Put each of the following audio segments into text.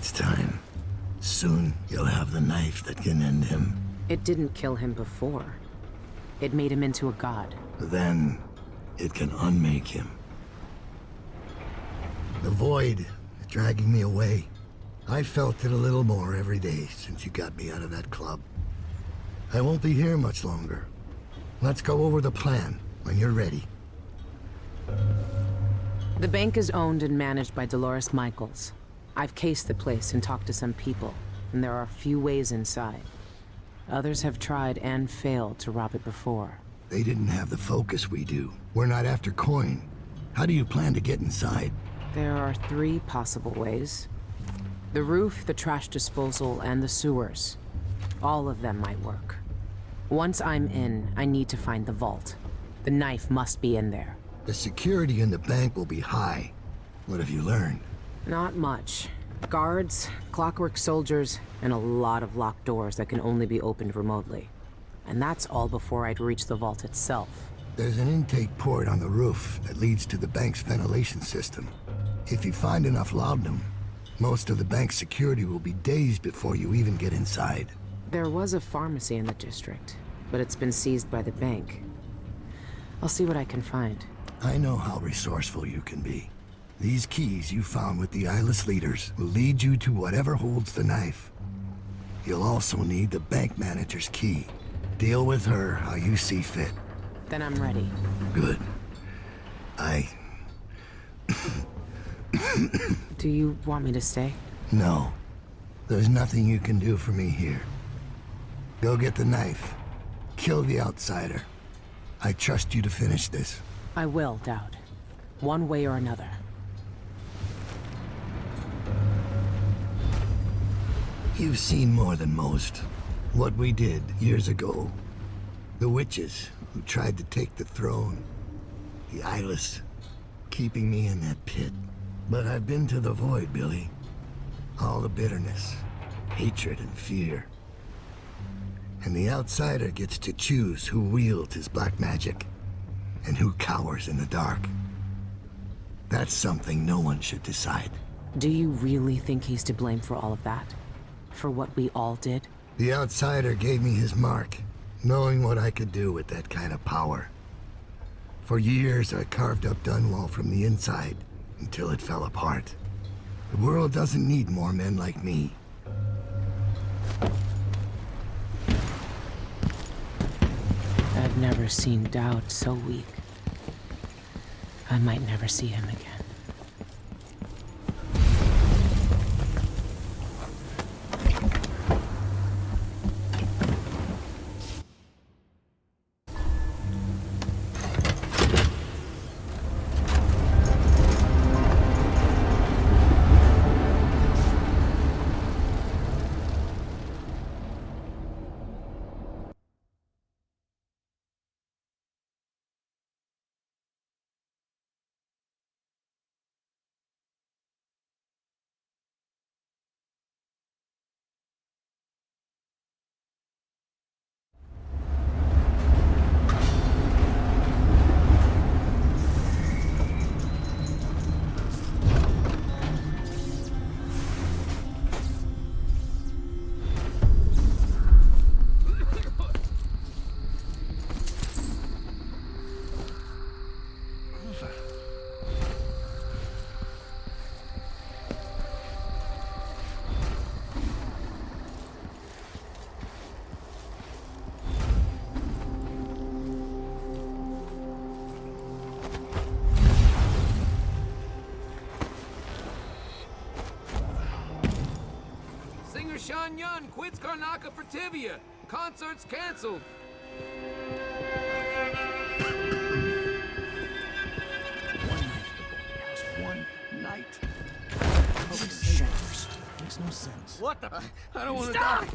It's time. Soon, you'll have the knife that can end him. It didn't kill him before. It made him into a god. Then, it can unmake him. The void is dragging me away. I felt it a little more every day since you got me out of that club. I won't be here much longer. Let's go over the plan when you're ready. The bank is owned and managed by Dolores Michaels. I've cased the place and talked to some people, and there are a few ways inside. Others have tried and failed to rob it before. They didn't have the focus we do. We're not after coin. How do you plan to get inside? There are 3 possible ways. The roof, the trash disposal, and the sewers. All of them might work. Once I'm in, I need to find the vault. The knife must be in there. The security in the bank will be high. What have you learned? Not much. Guards, clockwork soldiers, and a lot of locked doors that can only be opened remotely. And that's all before I'd reach the vault itself. There's an intake port on the roof that leads to the bank's ventilation system. If you find enough laudanum, most of the bank's security will be dazed before you even get inside. There was a pharmacy in the district, but it's been seized by the bank. I'll see what I can find. I know how resourceful you can be. These keys you found with the eyeless leaders will lead you to whatever holds the knife. You'll also need the bank manager's key. Deal with her how you see fit. Then I'm ready. Good. Do you want me to stay? No. There's nothing you can do for me here. Go get the knife. Kill the outsider. I trust you to finish this. I will, Dowd. One way or another. You've seen more than most. What we did years ago. The witches who tried to take the throne. The eyeless, keeping me in that pit. But I've been to the void, Billy. All the bitterness, hatred, and fear. And the outsider gets to choose who wields his black magic, and who cowers in the dark. That's something no one should decide. Do you really think he's to blame for all of that? For what we all did? The outsider gave me his mark, knowing what I could do with that kind of power. For years, I carved up Dunwall from the inside, until it fell apart. The world doesn't need more men like me. I've never seen Dowd so weak. I might never see him again. Sean Yun quits Karnaka for Tibia. Concert's canceled. One night. Makes no sense. What the? I don't want to die.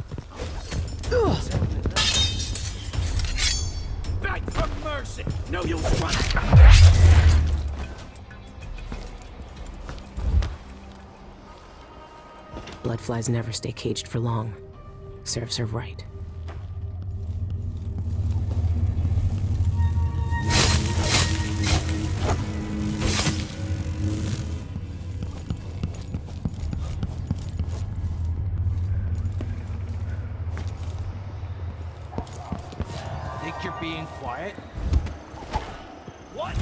Beg for mercy. No use running. Bloodflies never stay caged for long. Serves her right. Quiet. What?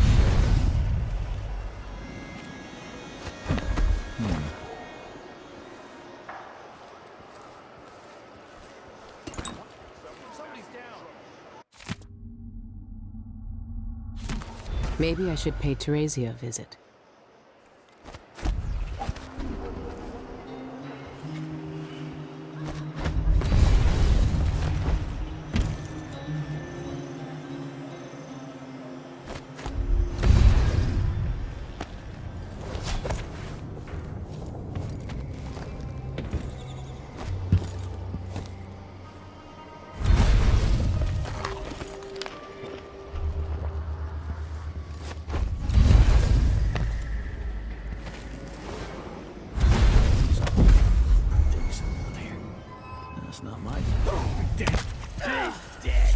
Somebody's down. Maybe I should pay Teresia a visit. That's not my. Oh, dead. He's dead.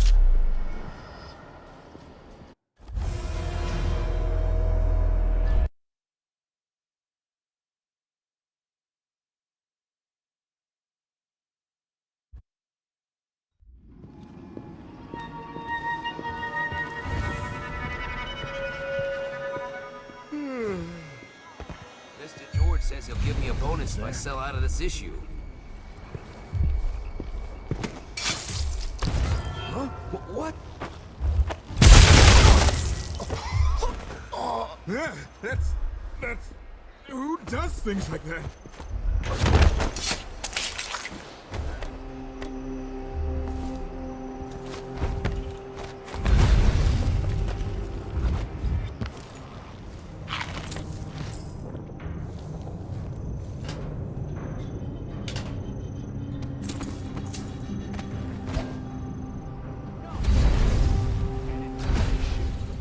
Mr. George says he'll give me a bonus if I sell out of this issue. Huh? What? Yeah, that's... Who does things like that?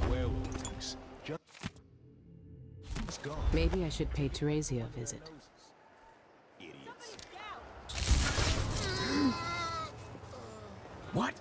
Werewolves. Just gone. Maybe I should pay Teresia a visit. Idiots. What?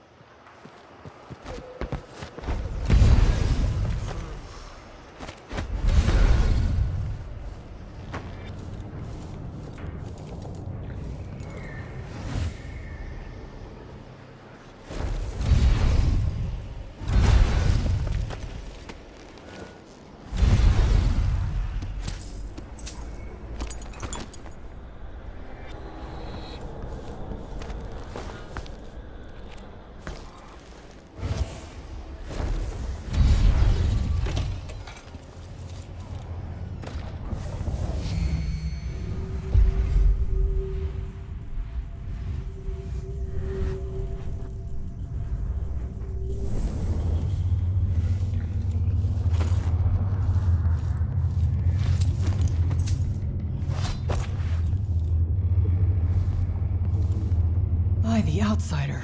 By the outsider.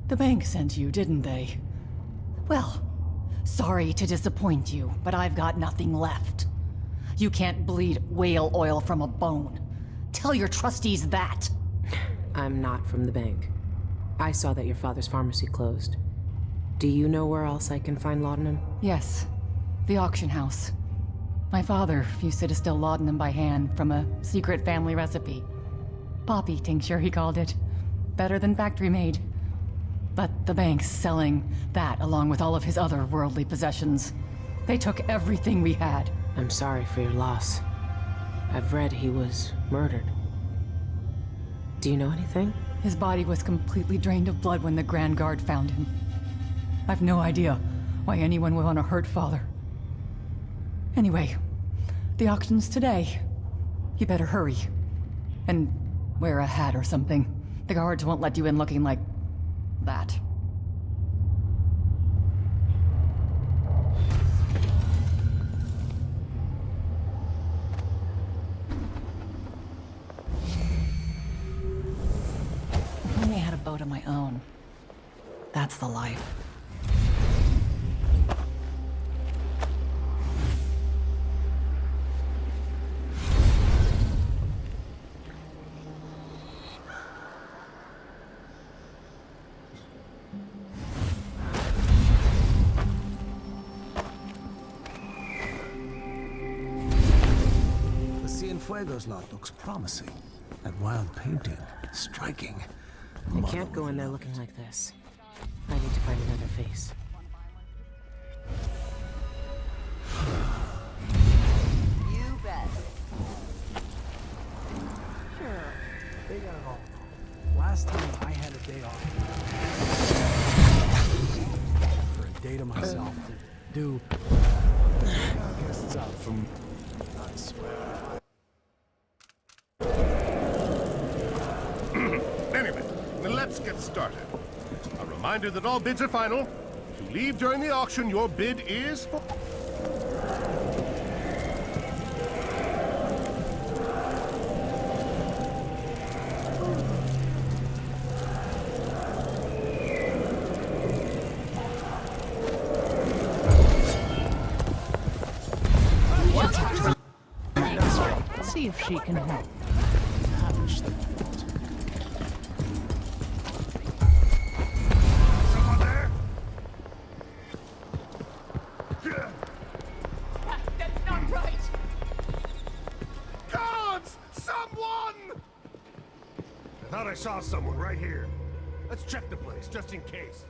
The bank sent you, didn't they? Well, sorry to disappoint you, but I've got nothing left. You can't bleed whale oil from a bone. Tell your trustees that. I'm not from the bank. I saw that your father's pharmacy closed. Do you know where else I can find laudanum? Yes, the auction house. My father used to distill laudanum by hand from a secret family recipe. Poppy tincture, he called it. Better than factory made. But the bank's selling that along with all of his other worldly possessions. They took everything we had. I'm sorry for your loss. I've read he was murdered. Do you know anything? His body was completely drained of blood when the Grand Guard found him. I've no idea why anyone would want to hurt Father. Anyway, the auction's today. You better hurry. And wear a hat or something. The guards won't let you in looking like that. If only I had a boat of my own. That's the life. Cienfuegos lot looks promising. That wild painting, striking. I can't go in there looking like this. I need to find another face. last time I had a day off. For a day to myself to do. I guess it's out from. I swear. Anyway, let's get started. A reminder that all bids are final. If you leave during the auction, your bid is for... See if she can help. Someone there? That's not right! Guards! Someone! I thought I saw someone right here. Let's check the place, just in case.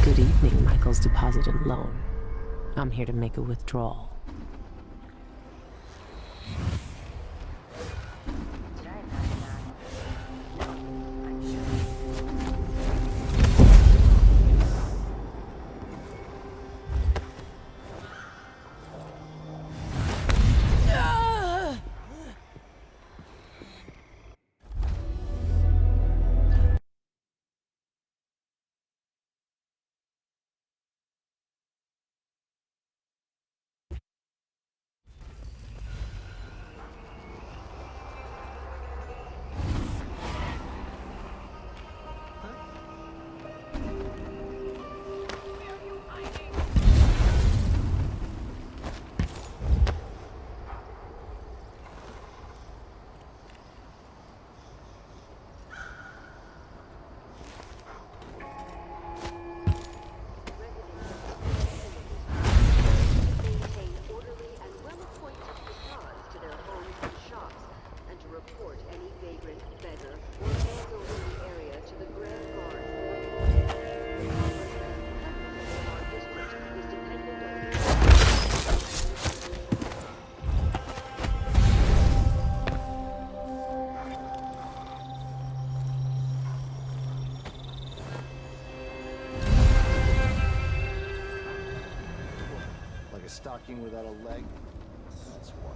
Good evening, Michael's Deposit and Loan. I'm here to make a withdrawal. like a stocking without a leg. That's what.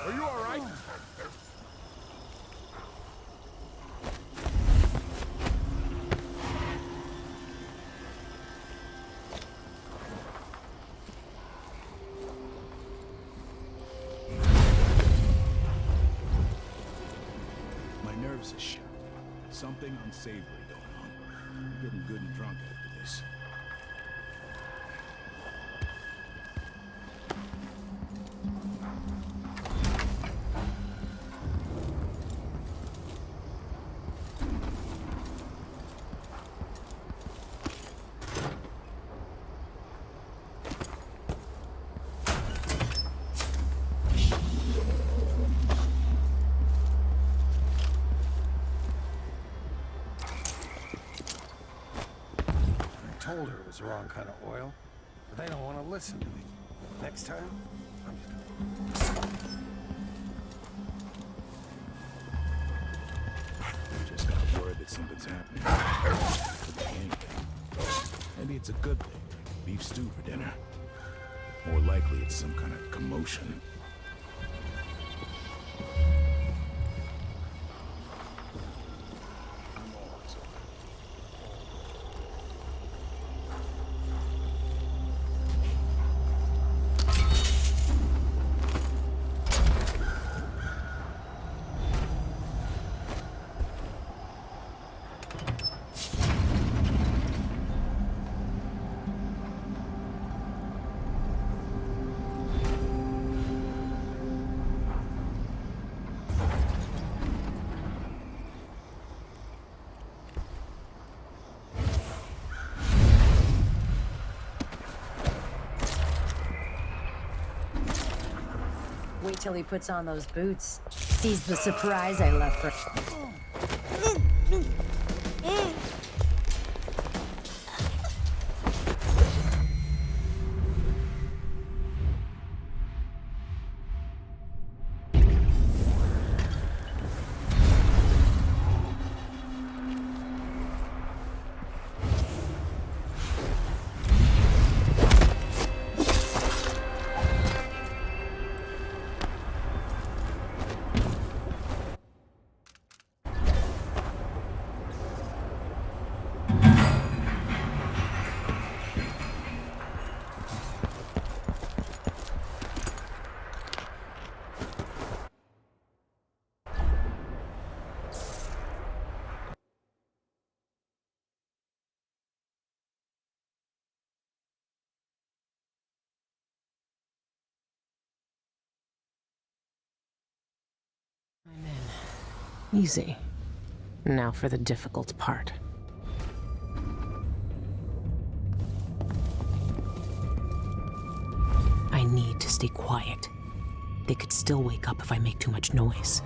Are you all right? My nerves are shot. Something unsavory going on. I'm getting good and drunk after this. I told her it was the wrong kind of oil, but they don't want to listen to me. Next time, I'm Just got word that something's happening. Could be anything. Maybe it's a good thing. Beef stew for dinner. More likely it's some kind of commotion. Wait till he puts on those boots. Sees the surprise I left for... I'm in. Easy. Now for the difficult part. I need to stay quiet. They could still wake up if I make too much noise.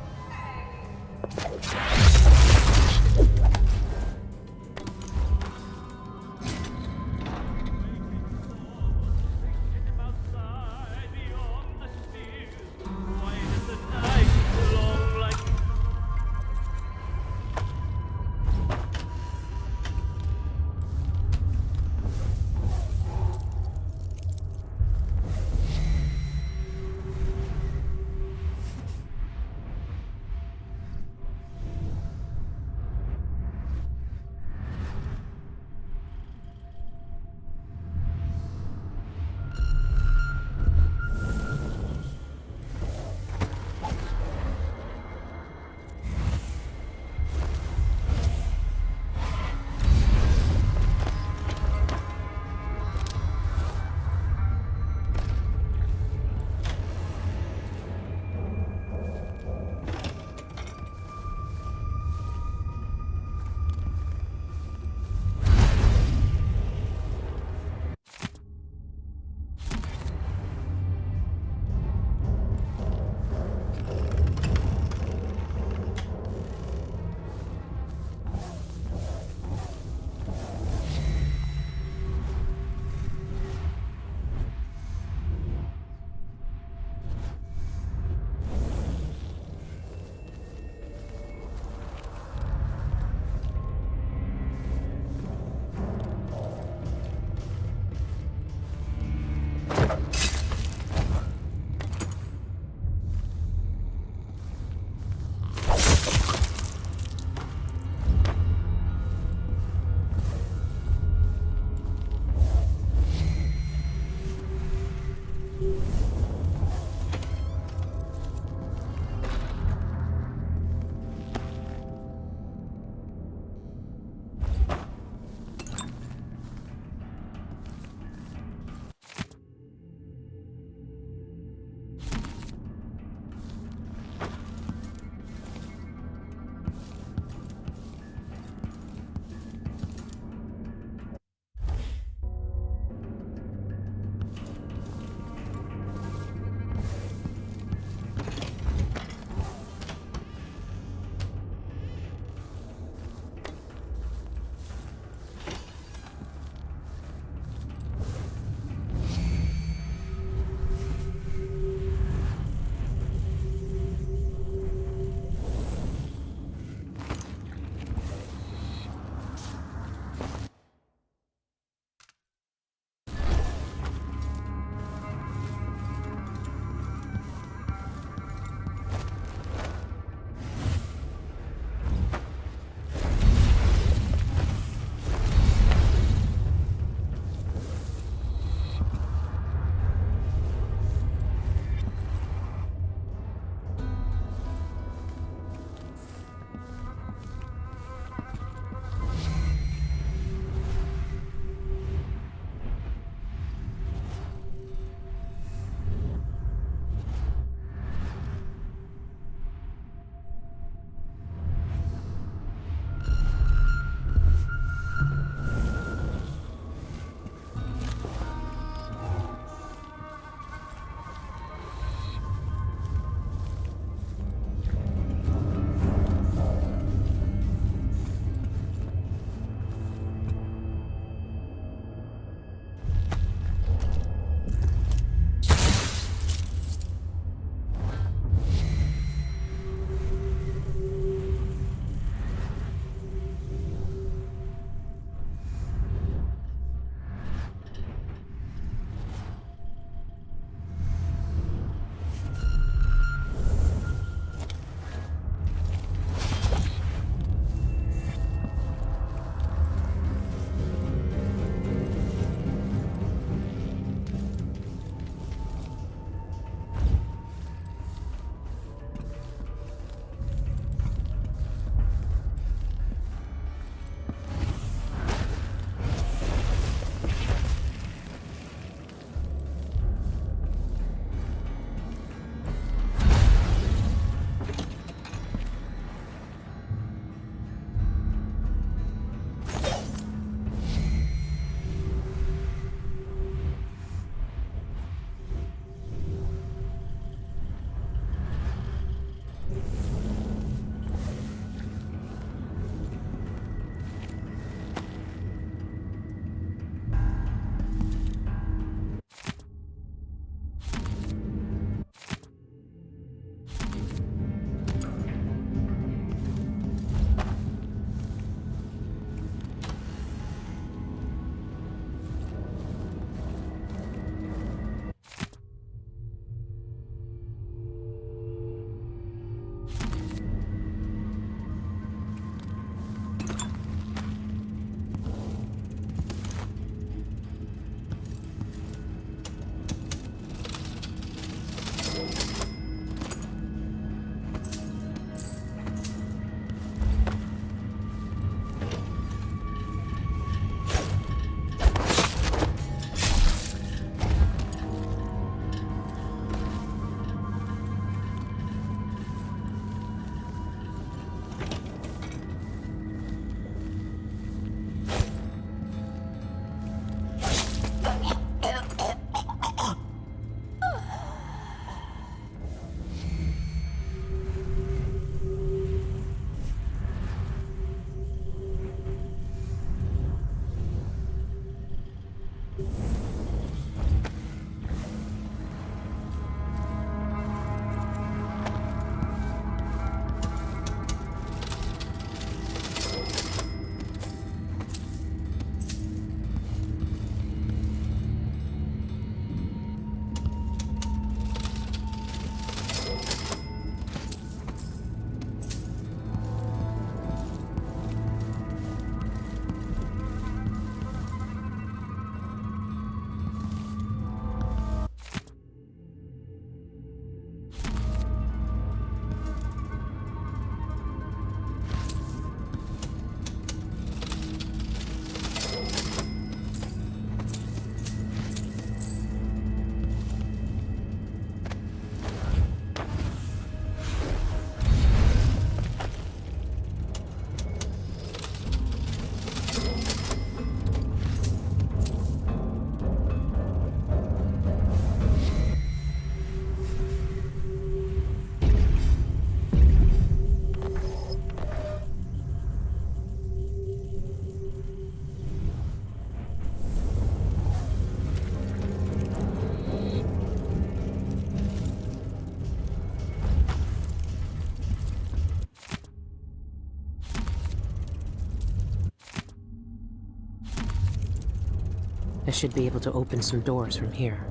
I should be able to open some doors from here.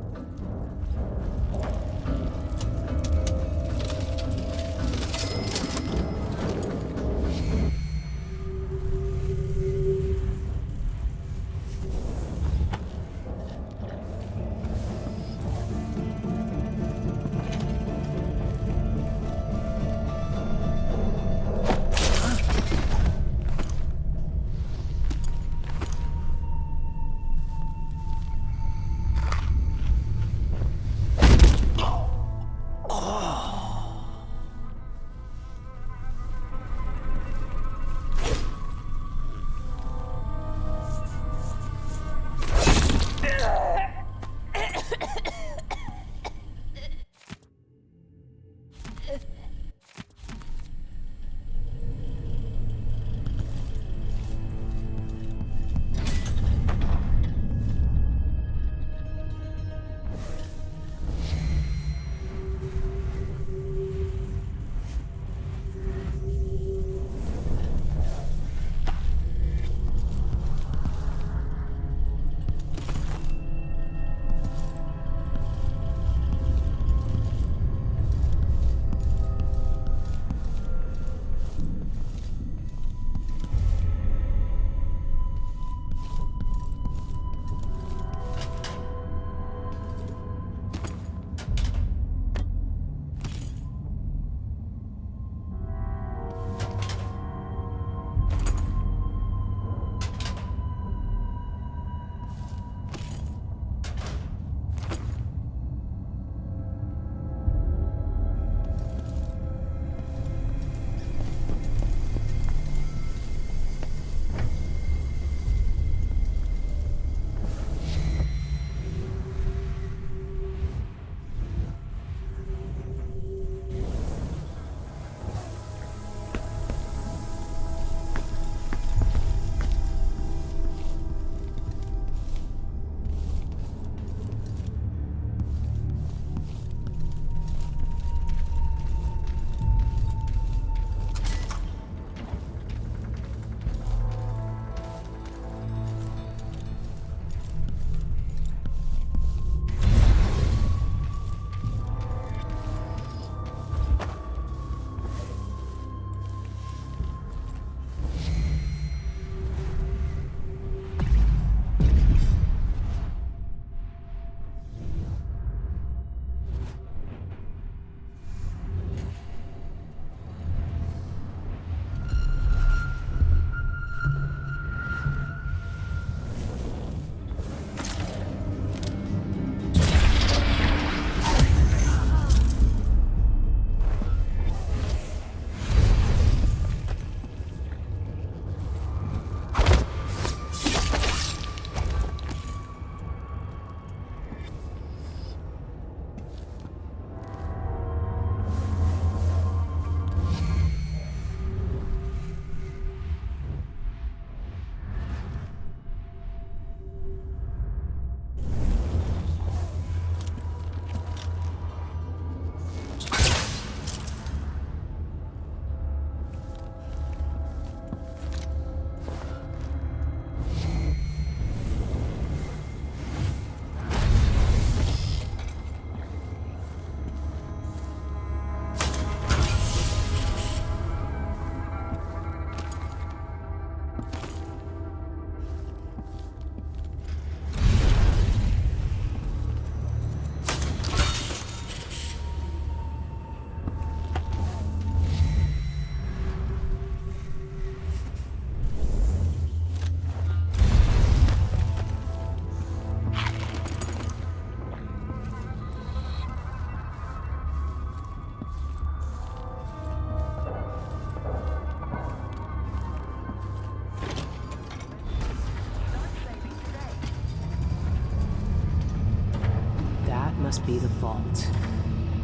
must be the vault.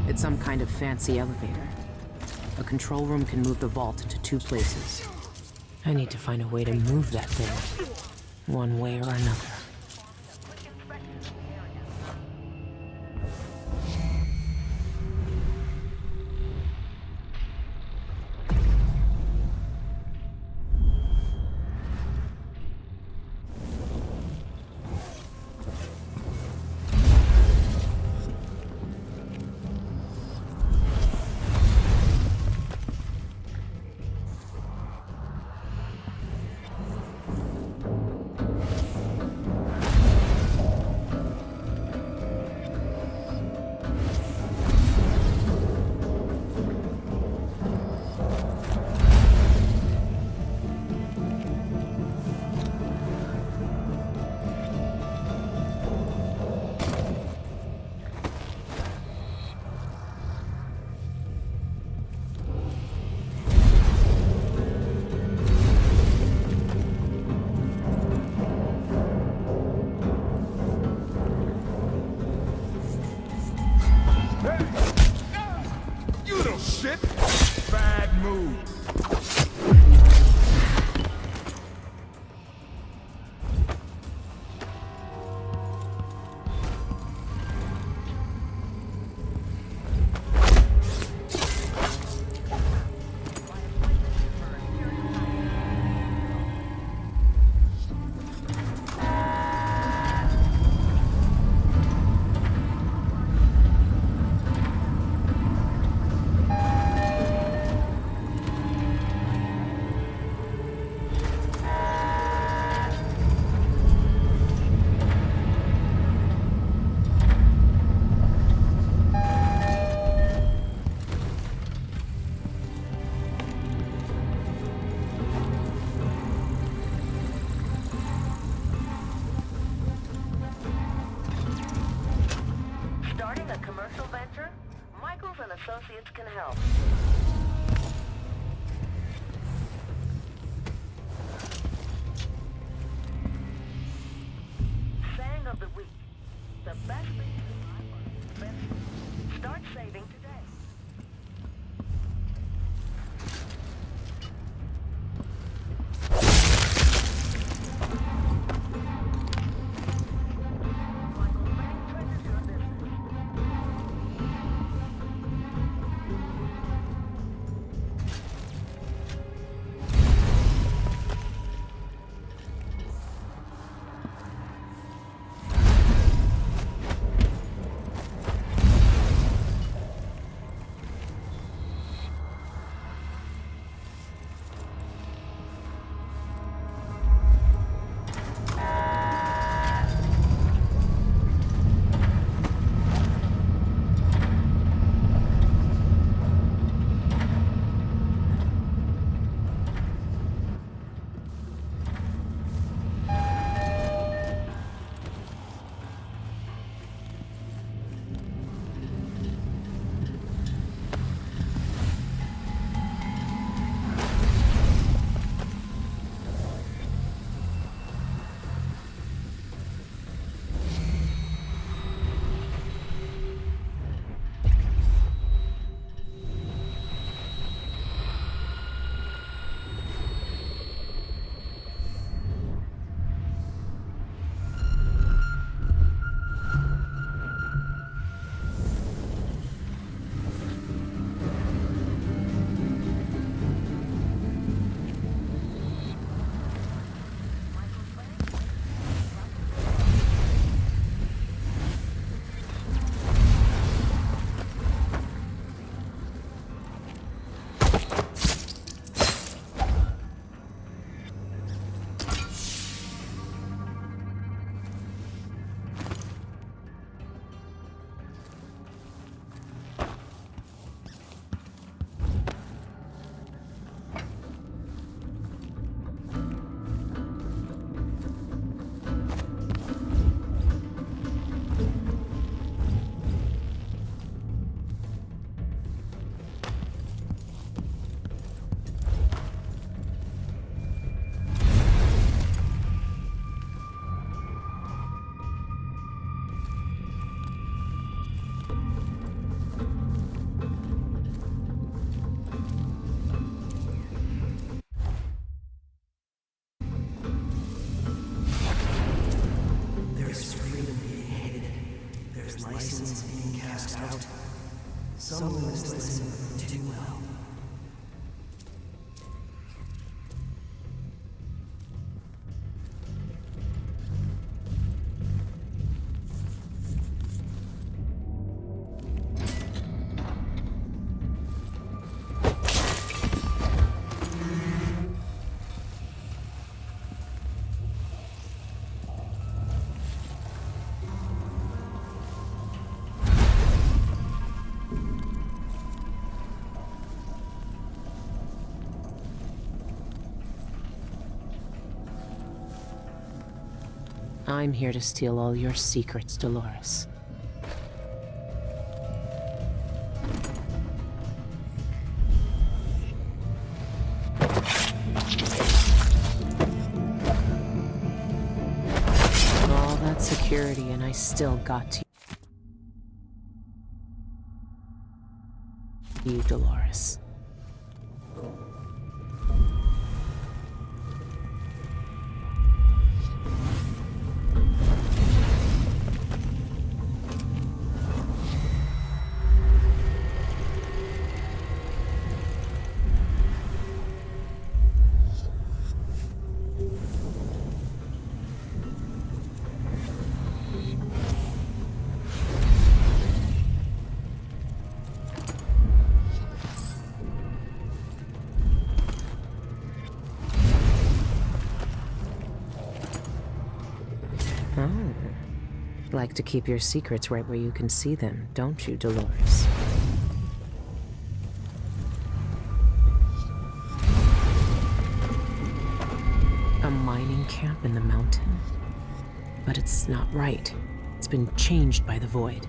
It's some kind of fancy elevator. A control room can move the vault into 2 places. I need to find a way to move that thing, one way or another. You little shit! Bad move. Starting a commercial venture? Michaels and Associates can help. Saying of the week. The best thing to buy for start saving today. must listen too well. I'm here to steal all your secrets, Dolores. All that security, and I still got to you, Dolores. Like to keep your secrets right where you can see them, don't you, Dolores? A mining camp in the mountain? But it's not right. It's been changed by the Void.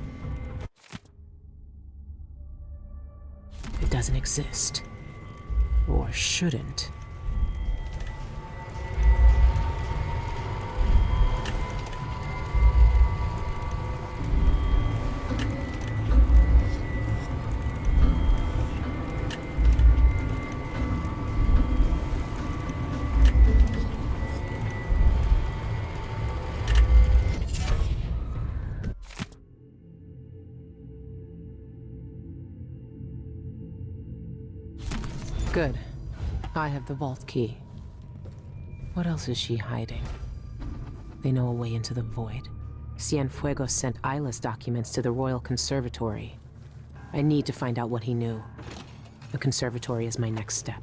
It doesn't exist. Or shouldn't. Good. I have the vault key. What else is she hiding? They know a way into the Void. Cienfuegos sent Isla's documents to the Royal Conservatory. I need to find out what he knew. The Conservatory is my next step.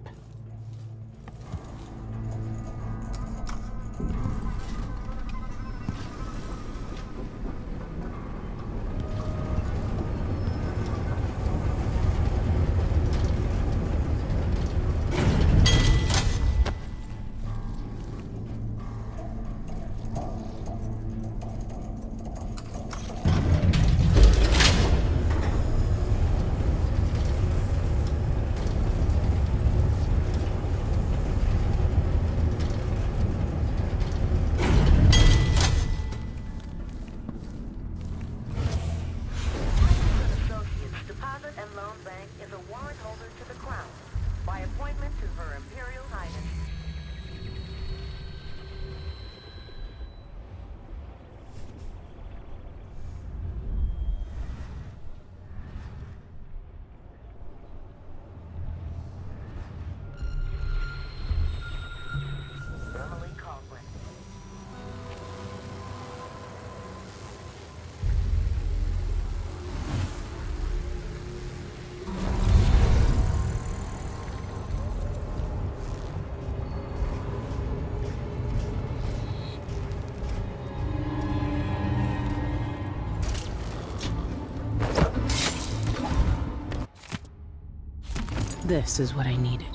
This is what I needed.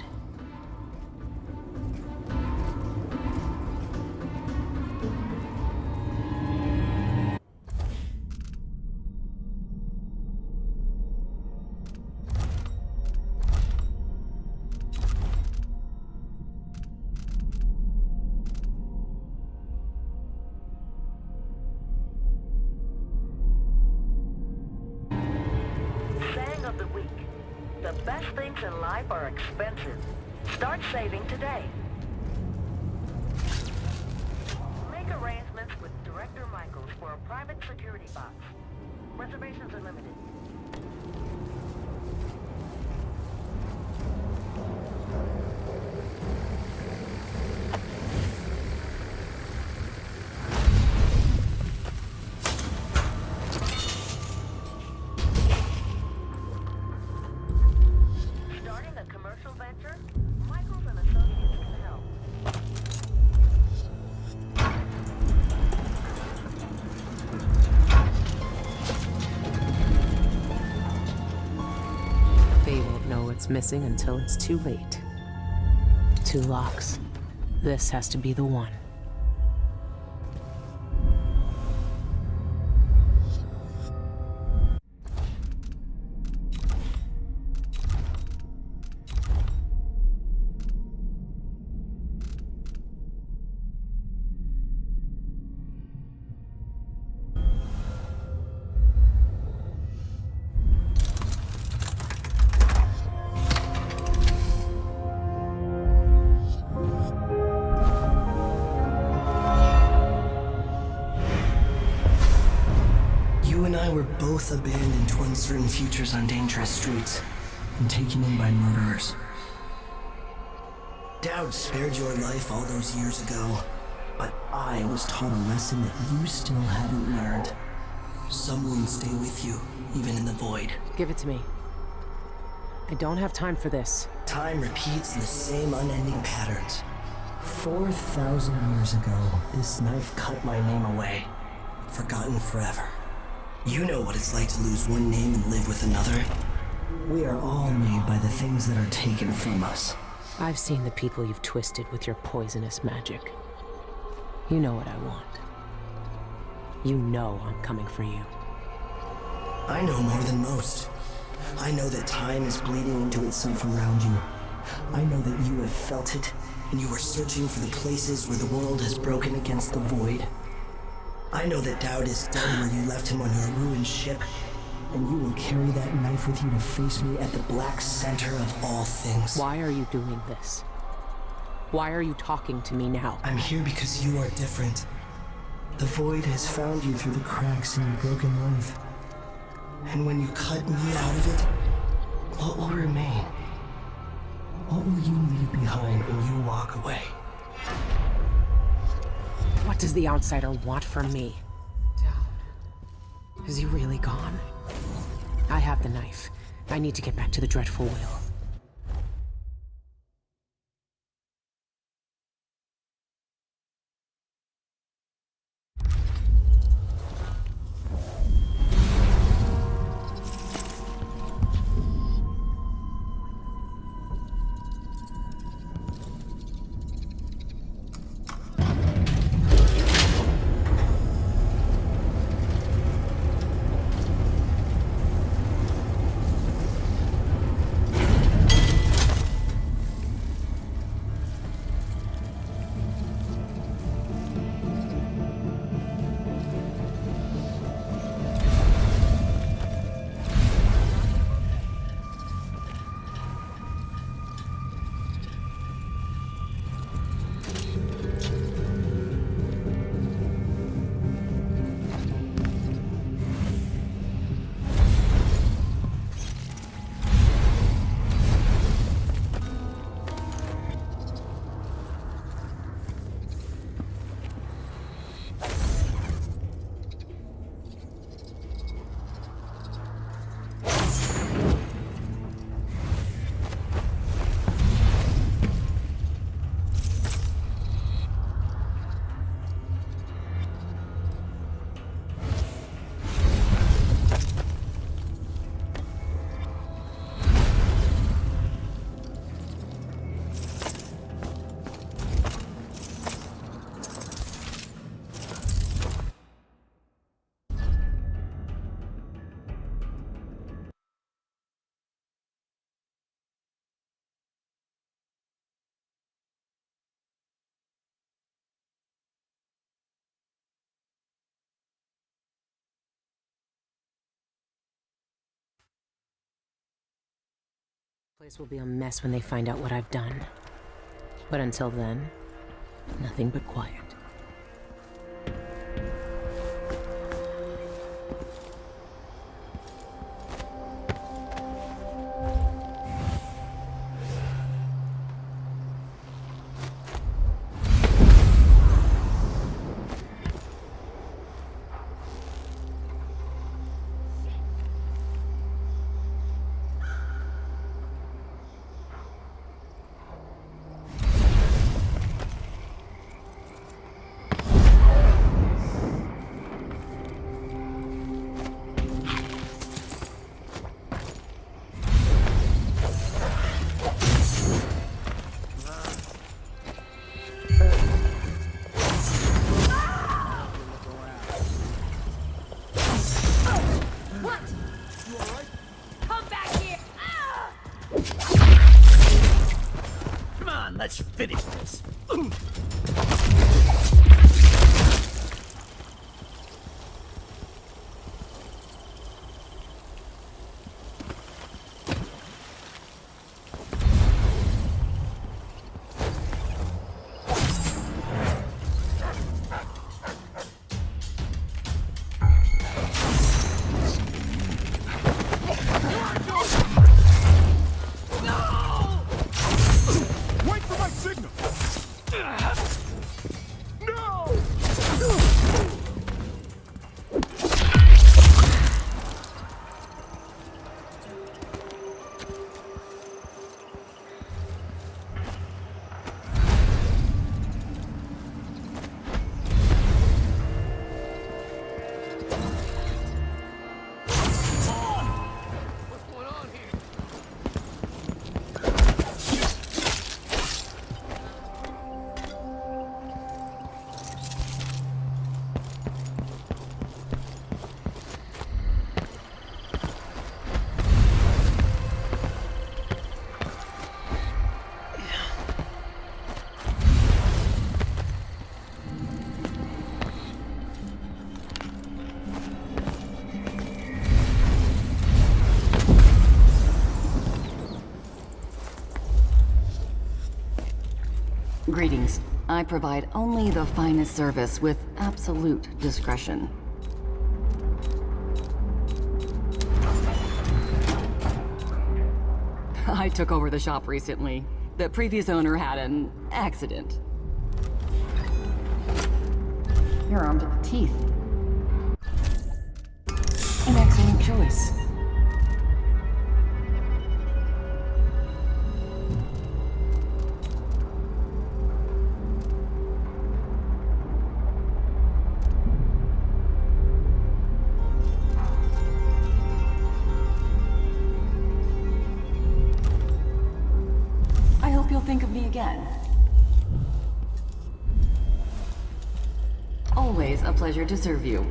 Saying of the week. The best things in life are expensive. Start saving today. Make arrangements with Director Michaels for a private security box. Reservations are limited. dismissing until it's too late. 2 locks. This has to be the one. You and I were both abandoned to uncertain futures on dangerous streets and taken in by murderers. Dowd spared your life all those years ago, but I was taught a lesson that you still haven't learned. Some wounds stay with you, even in the void. Give it to me. I don't have time for this. Time repeats in the same unending patterns. 4,000 years ago, this knife cut my name away. Forgotten forever. You know what it's like to lose one name and live with another. We are all made by the things that are taken from us. I've seen the people you've twisted with your poisonous magic. You know what I want. You know I'm coming for you. I know more than most. I know that time is bleeding into itself around you. I know that you have felt it, and you are searching for the places where the world has broken against the void. I know that Dowd is dead where you left him on your ruined ship, and you will carry that knife with you to face me at the black center of all things. Why are you doing this? Why are you talking to me now? I'm here because you are different. The void has found you through the cracks in your broken life. And when you cut me out of it, what will remain? What will you leave behind when you walk away? What does the outsider want from me? Dowd. Is he really gone? I have the knife. I need to get back to the dreadful wheel. Place will be a mess when they find out what I've done. But until then, nothing but quiet. Let's finish this. Wait for my signal! No! What's going on here? Greetings. I provide only the finest service with absolute discretion. I took over the shop recently. The previous owner had an accident. You're armed to the teeth. An excellent choice. I hope you'll think of me again. Always a pleasure to serve you.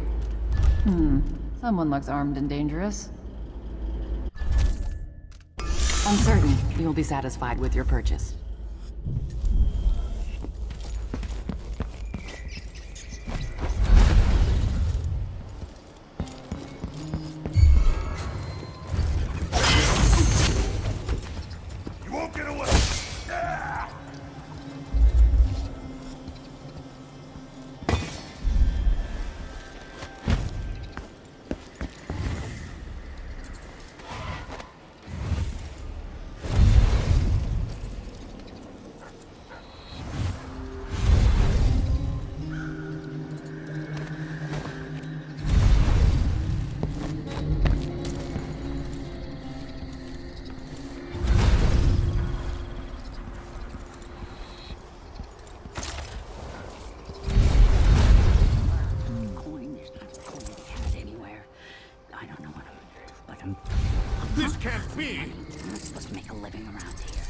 Someone looks armed and dangerous. I'm certain you'll be satisfied with your purchase. You won't get away! This can't be! I'm not supposed to make a living around here.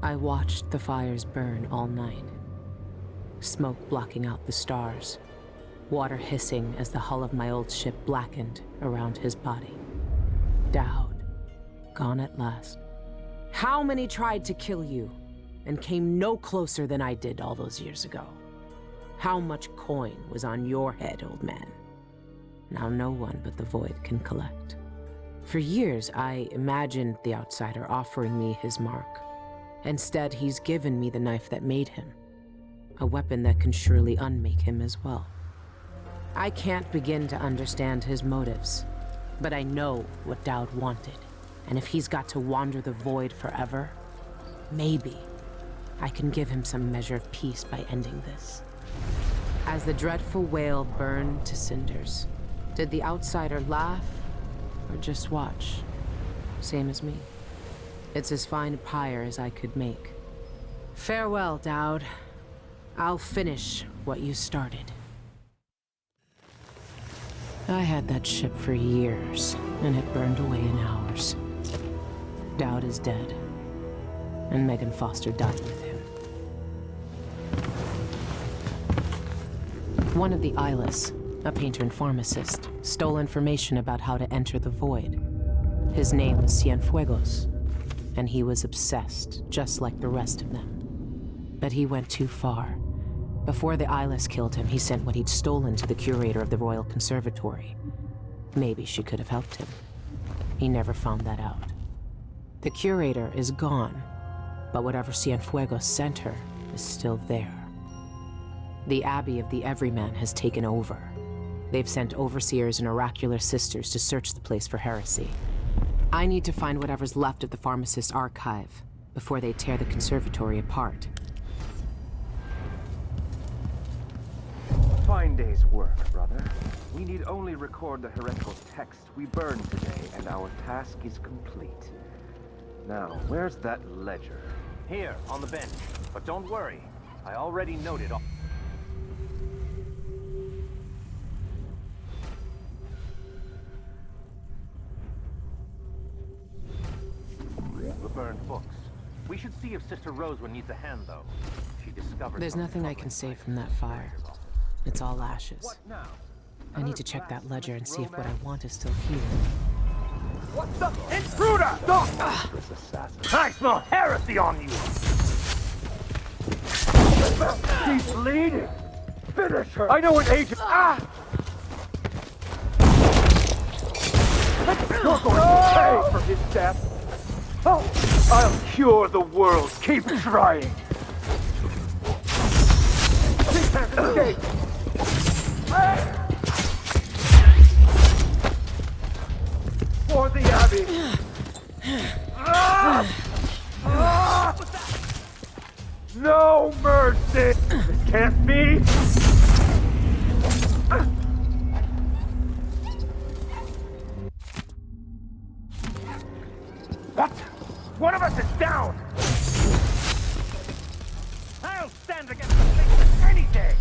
I watched the fires burn all night. Smoke blocking out the stars. Water hissing as the hull of my old ship blackened around his body. Dowd, gone at last. How many tried to kill you and came no closer than I did all those years ago? How much coin was on your head, old man? Now no one but the Void can collect. For years, I imagined the outsider offering me his mark. Instead, he's given me the knife that made him. A weapon that can surely unmake him as well. I can't begin to understand his motives. But I know what Dowd wanted. And if he's got to wander the void forever, maybe I can give him some measure of peace by ending this. As the dreadful whale burned to cinders, did the outsider laugh or just watch? Same as me. It's as fine a pyre as I could make. Farewell, Dowd. I'll finish what you started. I had that ship for years, and it burned away in hours. Dowd is dead, and Megan Foster died with him. One of the Eyeless, a painter and pharmacist, stole information about how to enter the void. His name was Cienfuegos, and he was obsessed, just like the rest of them. But he went too far. Before the Eyeless killed him, he sent what he'd stolen to the curator of the Royal Conservatory. Maybe she could have helped him. He never found that out. The curator is gone, but whatever Cienfuegos sent her is still there. The Abbey of the Everyman has taken over. They've sent overseers and oracular sisters to search the place for heresy. I need to find whatever's left of the pharmacist's archive before they tear the conservatory apart. Fine day's work, brother. We need only record the heretical text we burned today, and our task is complete. Now, where's that ledger? Here, on the bench. But don't worry, I already noted all... The burned books. We should see if Sister Rosewood needs a hand, though. She discovered... There's nothing I can save from that fire. It's all ashes. I need to check that ledger and see if what I want is still here. What the... Intruder! I smell heresy on you! She's bleeding! Finish her! I know an agent... You're going to pay for his death! Oh, I'll cure the world! Keep trying! She can't escape! For the Abbey! No mercy! This can't be! What? One of us is down! I'll stand against the faceless any day!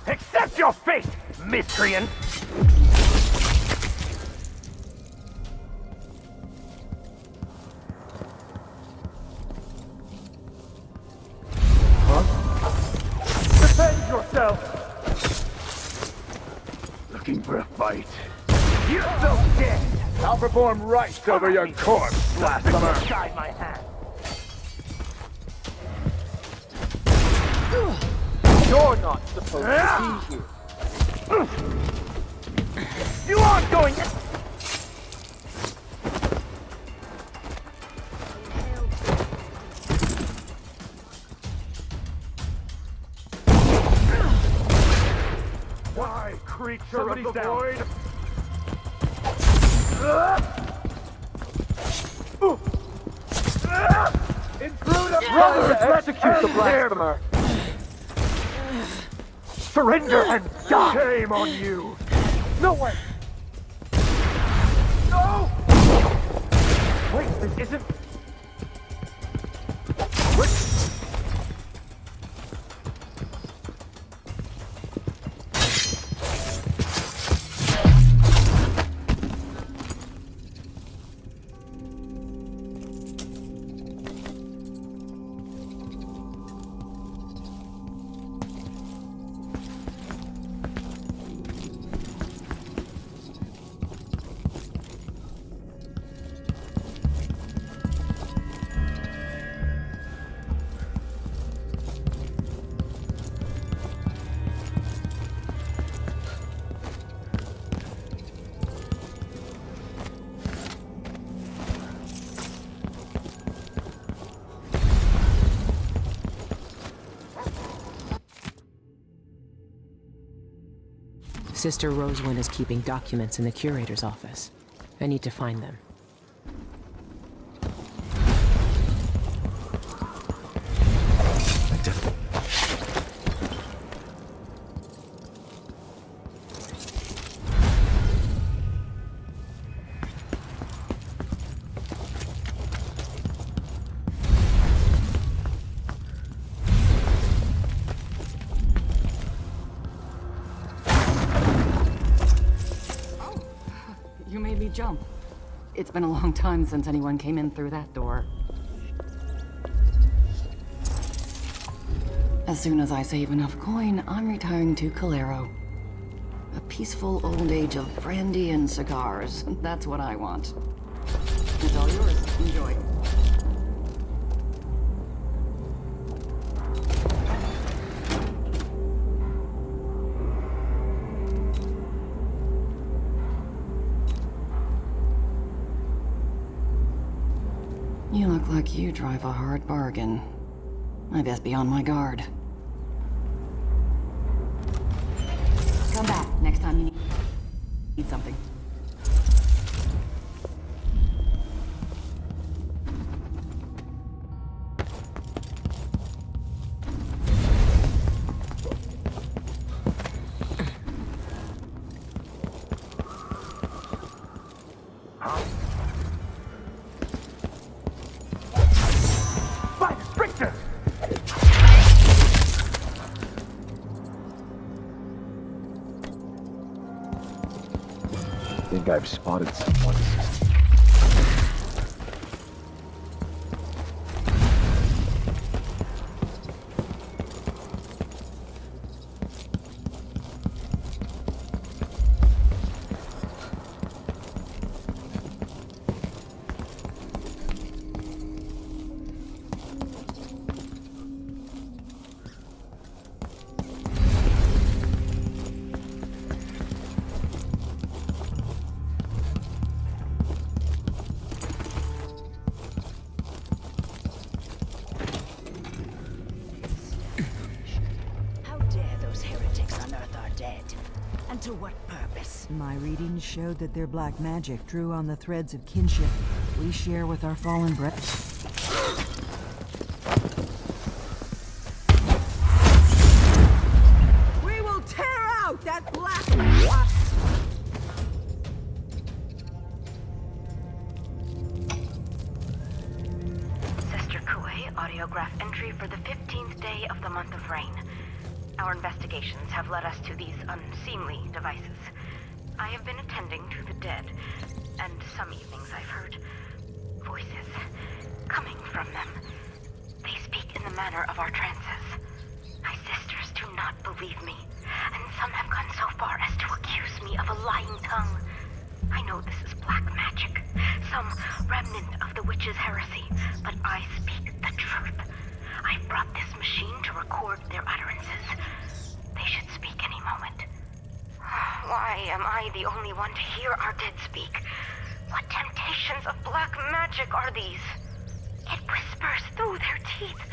Accept your fate, miscreant! Defend yourself! Looking for a fight? You're so dead! I'll perform rites over your corpse, blasphemer! Guide my hand! You're not supposed to be here! You aren't going... Why, creature of the void? Intruder! Brother, execute the blasphemer! Surrender and die! Shame on you! No way! No! Wait, this isn't... Wait! Sister Rosewyn is keeping documents in the curator's office. I need to find them. You made me jump. It's been a long time since anyone came in through that door. As soon as I save enough coin, I'm retiring to Calero. A peaceful old age of brandy and cigars. That's what I want. It's all yours. Enjoy. You look like you drive a hard bargain. I best be on my guard. Come back next time you need something. I think I've spotted someone. And to what purpose? My readings showed that their black magic drew on the threads of kinship we share with our fallen brethren. We will tear out that black Sister Kuei, audiograph entry for the 15th day of the month of rain. Our investigations have led us to these unseemly devices. I have been attending to the dead, and some evenings I've heard voices coming from them. They speak in the manner of our trances. My sisters do not believe me, and some have gone so far as to accuse me of a lying tongue. I know this is black magic, some remnant of the witch's heresy, but I speak the truth. I've brought this machine to record their utterances. They should speak any moment. Why am I the only one to hear our dead speak? What temptations of black magic are these? It whispers through their teeth.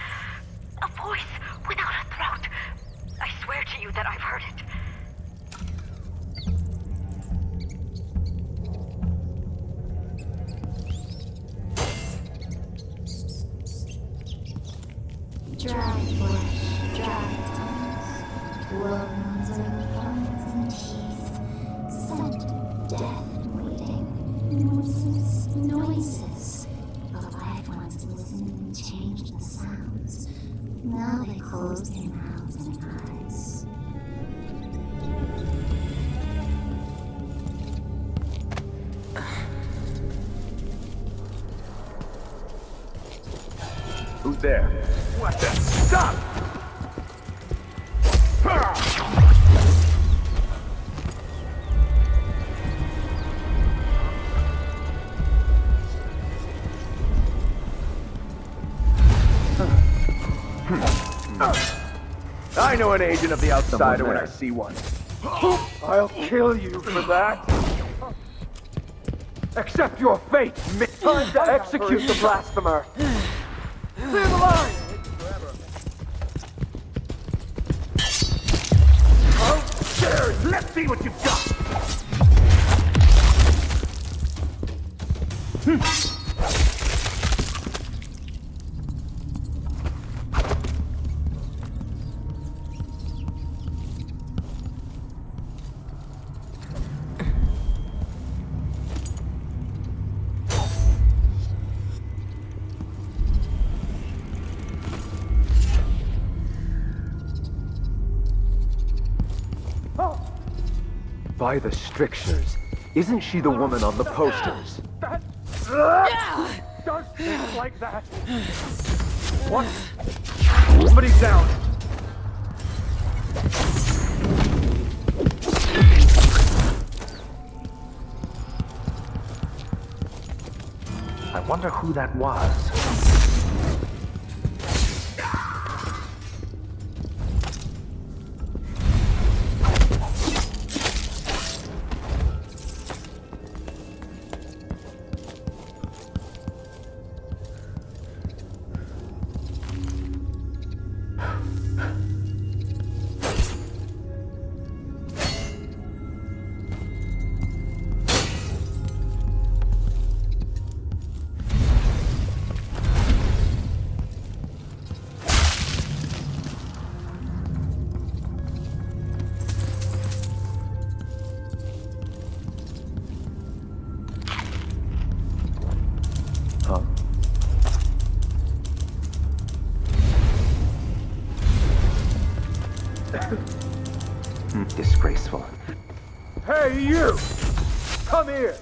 A voice without a throat. I swear to you that I've heard it. Dry flesh, dry tongues, wounds and bones and teeth, scent of death and waiting, noises. The live ones listened and changed the sounds. Now they close their mouths and eyes. Who's there? What the? Stop! I know an agent of the outsider when I see one. I'll kill you for that. Accept your fate. Time to execute the blasphemer. Clear the line! How dare you! see what you've got! By the strictures, isn't she the woman on the posters? Don't think like that! What? Somebody's down! I wonder who that was. Disgraceful. Hey, you! Come here!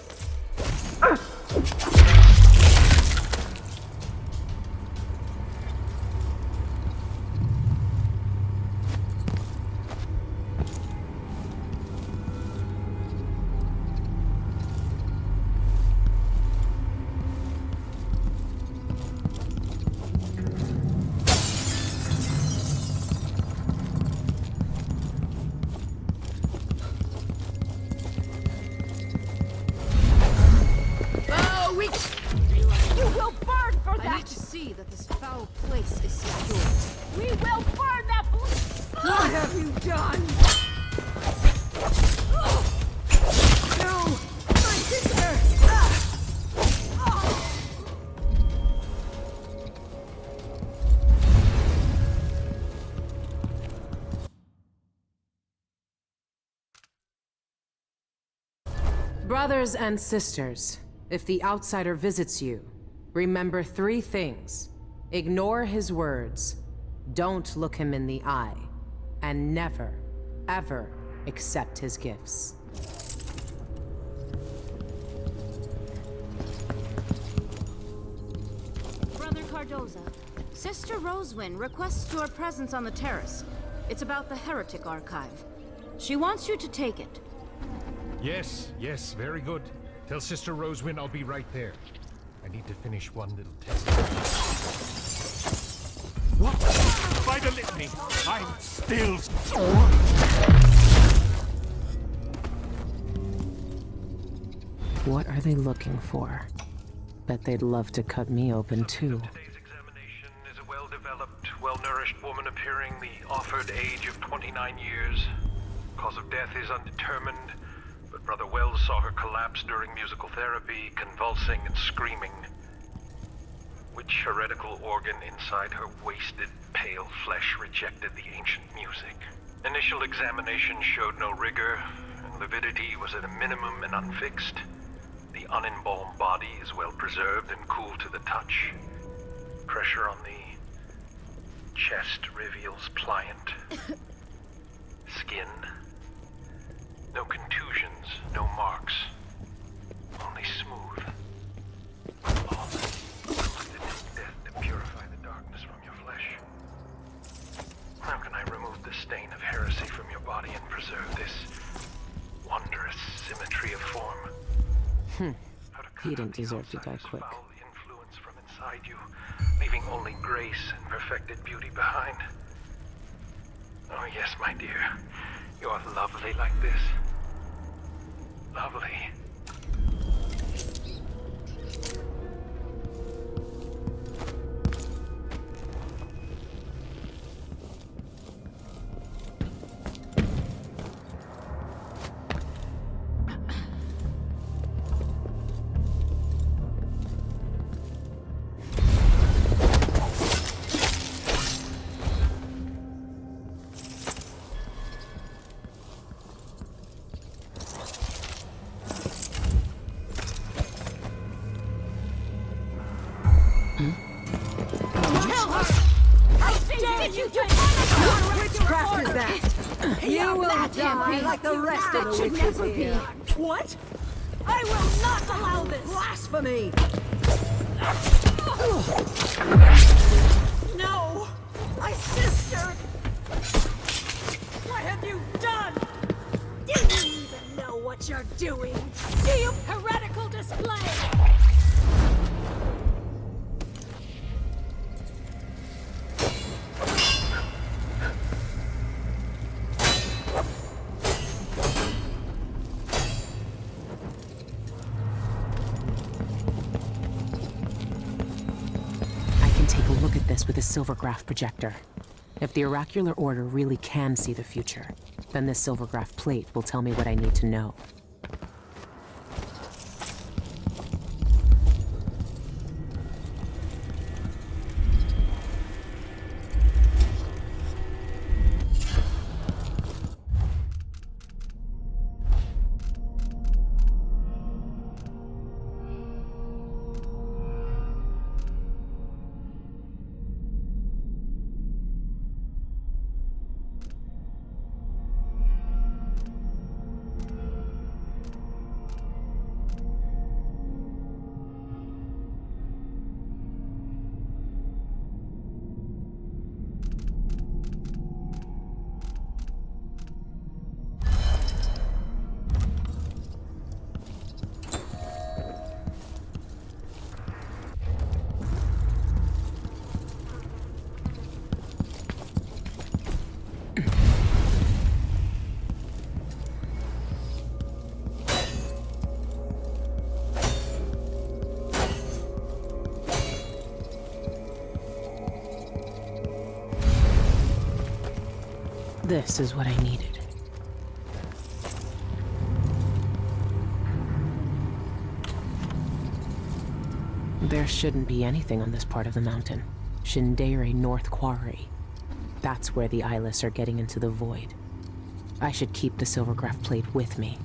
That this foul place is secure. We will burn that place! What have you done? No! My sister! Brothers and sisters, if the outsider visits you, remember 3 things. Ignore his words, don't look him in the eye, and never, ever accept his gifts. Brother Cardoza, Sister Rosewyn requests your presence on the terrace. It's about the Heretic Archive. She wants you to take it. Yes, very good. Tell Sister Rosewyn I'll be right there. I need to finish one little test. What? By the litany, I'm still... What are they looking for? Bet they'd love to cut me open too. Today's examination is a well-developed, well-nourished woman appearing the offered age of 29 years. Cause of death is undetermined, but Brother Wells saw her collapse during musical therapy, convulsing and screaming. Which heretical organ inside her wasted, pale flesh rejected the ancient music? Initial examination showed no rigor, and lividity was at a minimum and unfixed. The unembalmed body is well preserved and cool to the touch. Pressure on the chest reveals pliant. Skin. No contusions, no marks. Only smooth. All to take death to purify the darkness from your flesh. How can I remove the stain of heresy from your body and preserve this wondrous symmetry of form? He didn't deserve to die quick. Foul influence from inside you, leaving only grace and perfected beauty behind. Oh yes, my dear. You're lovely like this. Lovely. You Witchcraft is that? You will die like the rest of the witches here. What? I will not allow this! Blasphemy! No! My sister! What have you done? Do you even know what you're doing? Do you heretical display? With a silvergraph projector. If the oracular order really can see the future, then this silvergraph plate will tell me what I need to know. This is what I needed. There shouldn't be anything on this part of the mountain. Shindere North Quarry. That's where the eyeless are getting into the void. I should keep the silvergraph plate with me.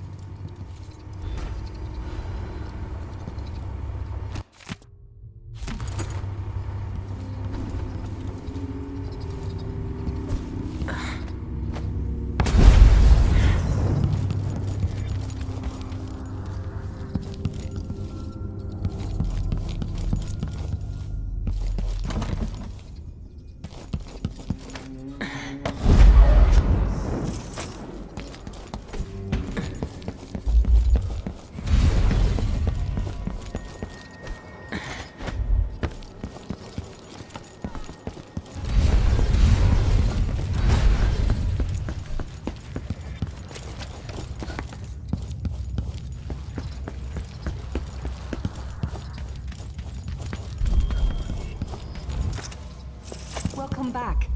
Welcome back.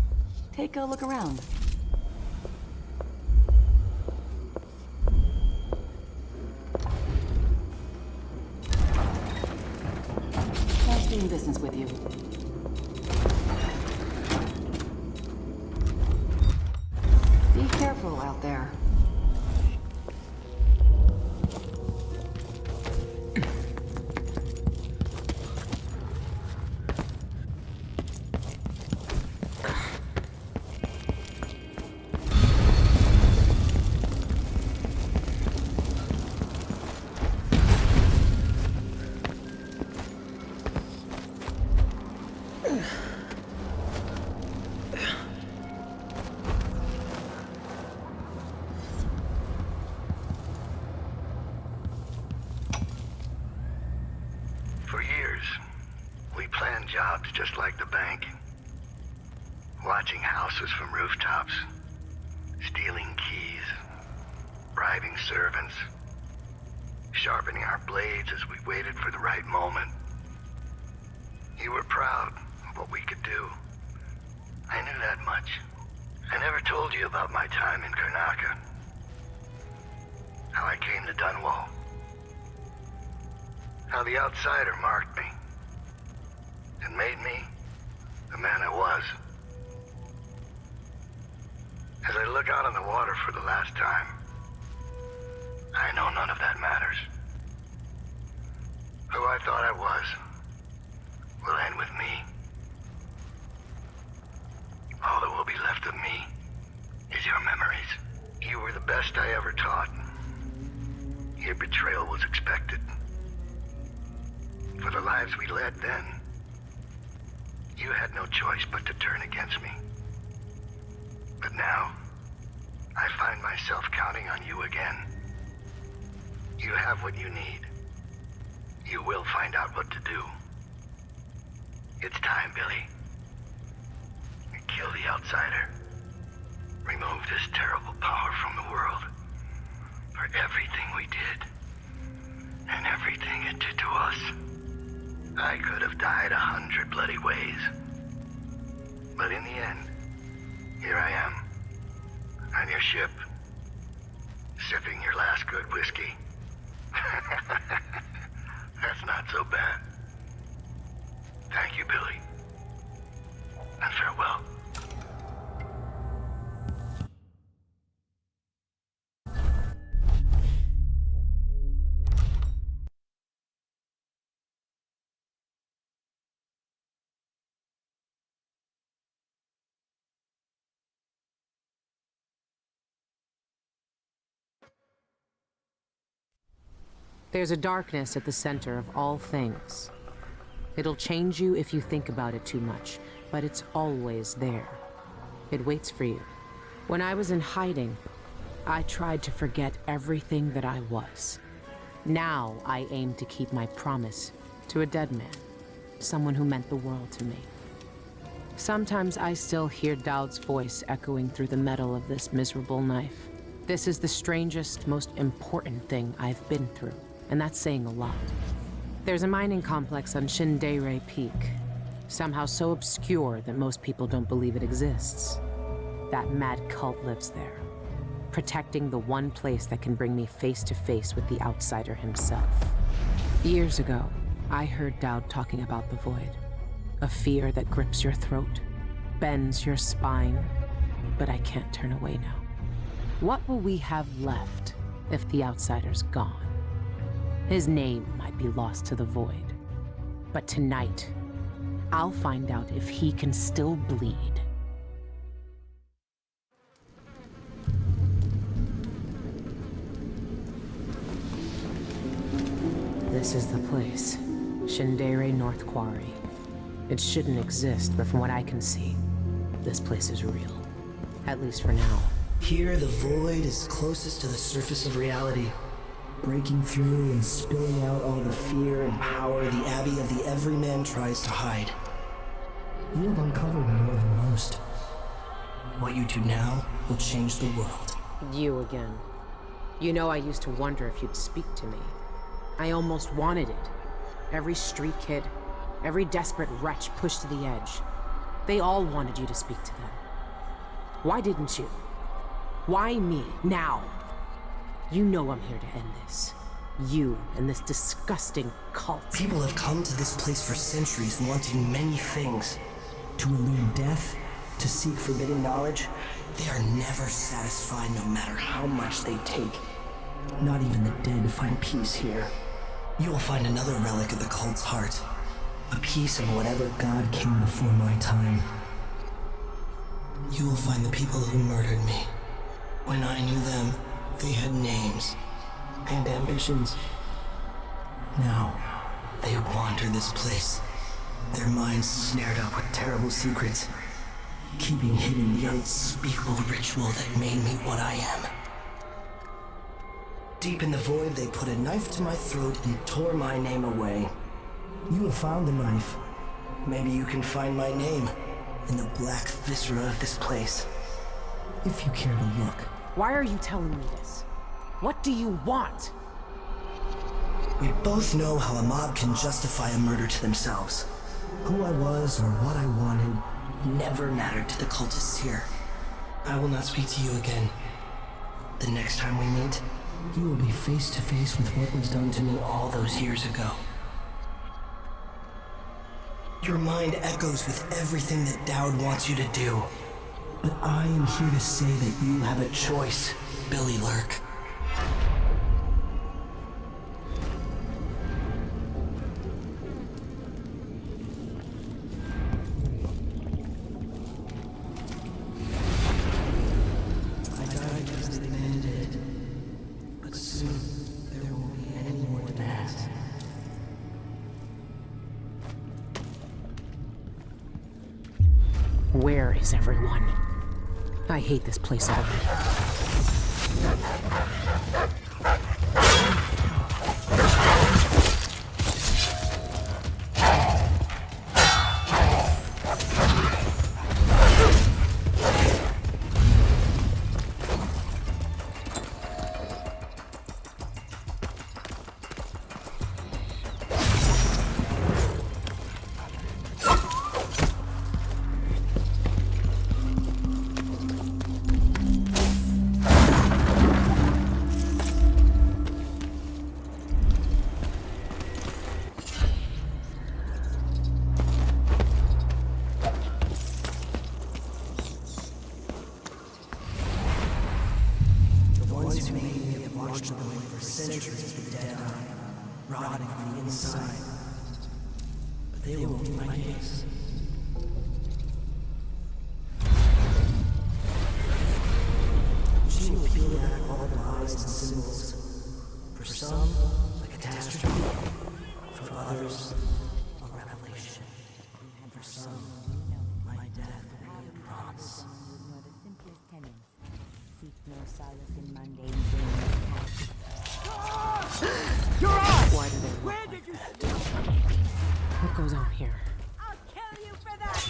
Take a look around. Nice doing business with you. Be careful out there. For years, we planned jobs just like the bank. Watching houses from rooftops, stealing keys, bribing servants, sharpening our blades as we waited for the right moment. You were proud of what we could do. I knew that much. I never told you about my time in Karnaca. How I came to Dunwall. How the outsider marked me and made me the man I was. As I look out on the water for the last time, I know none of that matters. Who I thought I was will end with me. All the will be left of me is your memories. You were the best I ever taught. Your betrayal was expected. For the lives we led then, you had no choice but to turn against me. But now, I find myself counting on you again. You have what you need. You will find out what to do. It's time, Billy. Kill the outsider. Remove this terrible power from the world. For everything we did. And everything it did to us. I could have died 100 bloody ways. But in the end, here I am. On your ship. Sipping your last good whiskey. That's not so bad. Thank you, Billy. And farewell. There's a darkness at the center of all things. It'll change you if you think about it too much, but it's always there. It waits for you. When I was in hiding, I tried to forget everything that I was. Now I aim to keep my promise to a dead man, someone who meant the world to me. Sometimes I still hear Dowd's voice echoing through the metal of this miserable knife. This is the strangest, most important thing I've been through, and that's saying a lot. There's a mining complex on Shindere Peak, somehow so obscure that most people don't believe it exists. That mad cult lives there, protecting the one place that can bring me face to face with the outsider himself. Years ago, I heard Dowd talking about the Void, a fear that grips your throat, bends your spine, but I can't turn away now. What will we have left if the outsider's gone? His name might be lost to the Void, but tonight, I'll find out if he can still bleed. This is the place, Shindere North Quarry. It shouldn't exist, but from what I can see, this place is real. At least for now. Here, the Void is closest to the surface of reality, breaking through and spilling out all the fear and power the Abbey of the Everyman tries to hide. You have uncovered more than most. What you do now will change the world. You again. You know, I used to wonder if you'd speak to me. I almost wanted it. Every street kid, every desperate wretch pushed to the edge. They all wanted you to speak to them. Why didn't you? Why me, now? You know I'm here to end this. You and this disgusting cult. People have come to this place for centuries wanting many things. To elude death, to seek forbidden knowledge. They are never satisfied no matter how much they take. Not even the dead find peace here. You will find another relic of the cult's heart. A piece of whatever god came before my time. You will find the people who murdered me. When I knew them, they had names and ambitions. Now, they wander this place, their minds snared up with terrible secrets, keeping hidden the unspeakable ritual that made me what I am. Deep in the Void, they put a knife to my throat and tore my name away. You have found the knife. Maybe you can find my name in the black viscera of this place, if you care to look. Why are you telling me this? What do you want? We both know how a mob can justify a murder to themselves. Who I was or what I wanted never mattered to the cultists here. I will not speak to you again. The next time we meet, you will be face to face with what was done to me all those years ago. Your mind echoes with everything that Dowd wants you to do. But I am here to say that you have a choice, Billy Lurk. Where is everyone? I hate this place already. Rotting on the inside. But they will be my case. She will peel back all the lies and symbols. For some, a catastrophe. For others, a revelation. And for some, my death will be a promise. Seek no solace in mundane things. You're off! Why do they look Where like did you that? What goes on here? I'll kill you for that!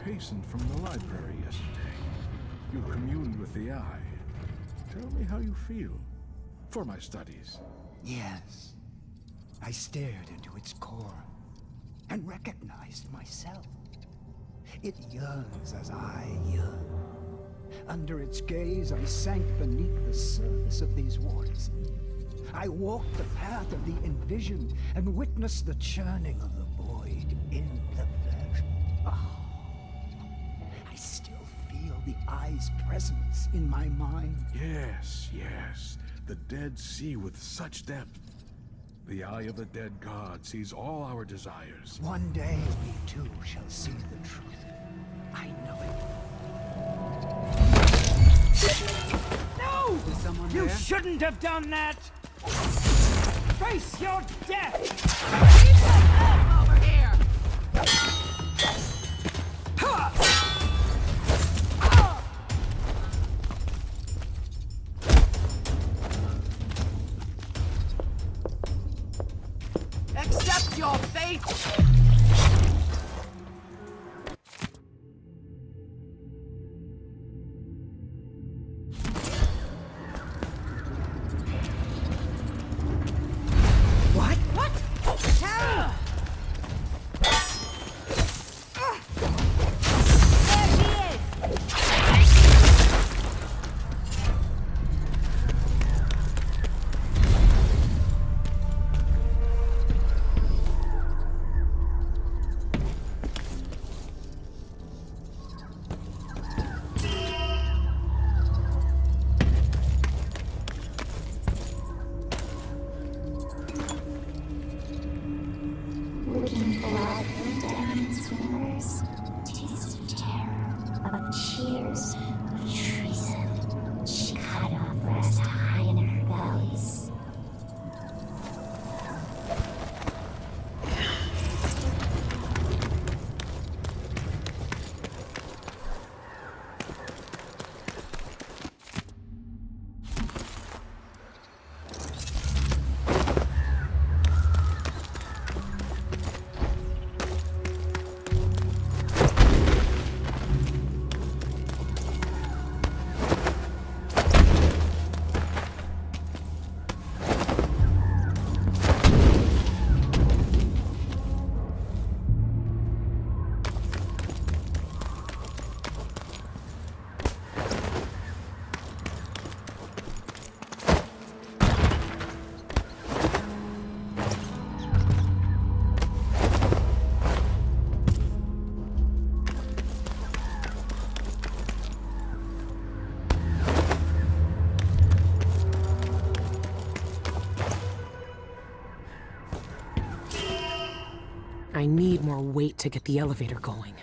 Hastened from the library yesterday. You communed with the eye. Tell me how you feel for my studies. Yes. I stared into its core and recognized myself. It yearns as I yearn. Under its gaze, I sank beneath the surface of these waters. I walked the path of the envisioned and witnessed the churning of the void in the flesh. Oh. The eye's presence in my mind. Yes, yes. The dead see with such depth. The eye of the dead god sees all our desires. One day we too shall see the truth. I know it. No! Is someone You there? shouldn't have done that! Face your death! Keep the help over here! Accept your fate! What? What? Tell! or wait to get the elevator going.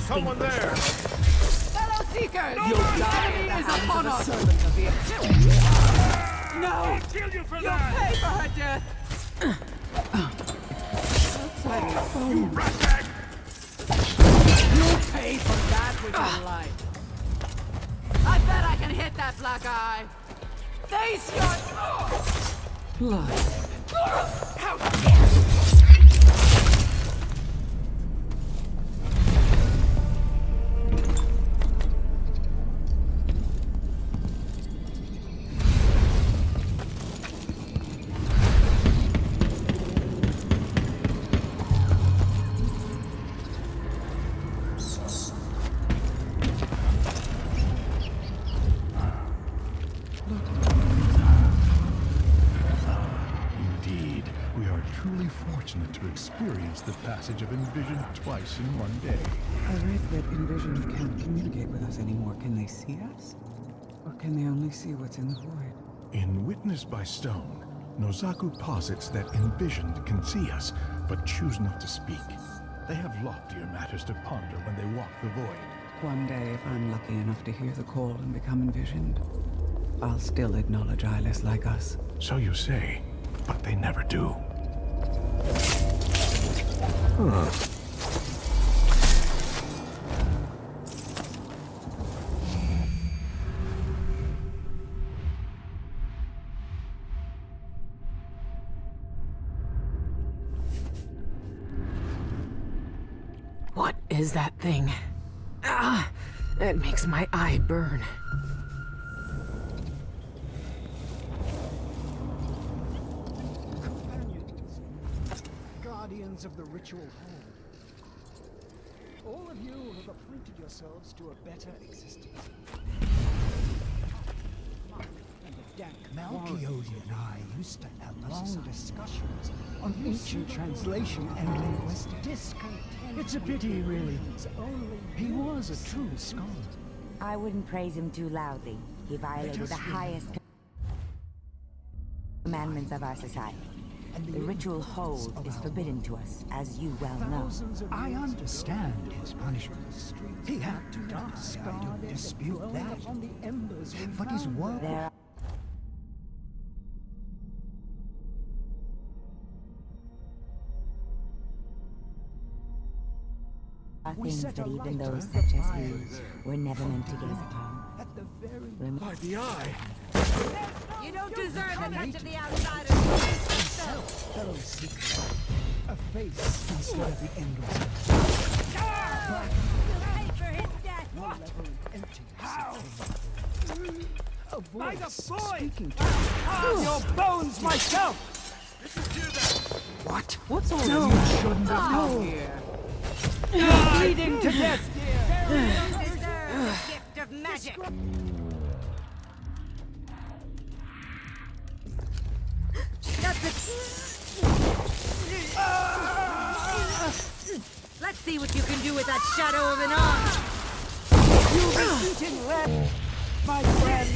Someone there! Fellow Seekers! You'll die in the hands upon of a us! servant of the Imperium! No! I'll kill you for You'll that! pay for her death! You rat bag! You'll pay for that with your life! I bet I can hit that black eye! Face your... Blood. How dare you! Indeed, we are truly fortunate to experience the passage of Envision twice in one day. I read that Envision can't communicate with us anymore. Can they see us? Or can they only see what's in the void? In Witness by Stone, Nozaku posits that Envisioned can see us, but choose not to speak. They have loftier matters to ponder when they walk the void. One day, if I'm lucky enough to hear the call and become envisioned, I'll still acknowledge eyeless like us. So you say, but they never do. Huh. What is that thing? Ah! It makes my eye burn. Companions, guardians of the ritual hall. All of you have appointed yourselves to a better existence. Malchiodi and I used to have long discussions on ancient translation and linguistic discontent. It's a pity, really. He was a true scholar. I wouldn't praise him too loudly. He violated the highest commandments of our society. The ritual hold is forbidden to us, as you well know. I understand his punishment. He had to die. I don't dispute that. But his work... There are things that even those such as we were never meant to gaze upon. By the eye! You don't deserve the touch of the outsiders! Fellow seeker, a face instead of the endless. Pay for his death! Malevolent emptiness. How? By the boy! Speaking to Carve your bones myself! What? What's all No. this? You shouldn't have come here. You're bleeding to death, dear. Gift of magic. That's it. Let's see what you can do with that shadow of an arm. You've been eating lead, my friend.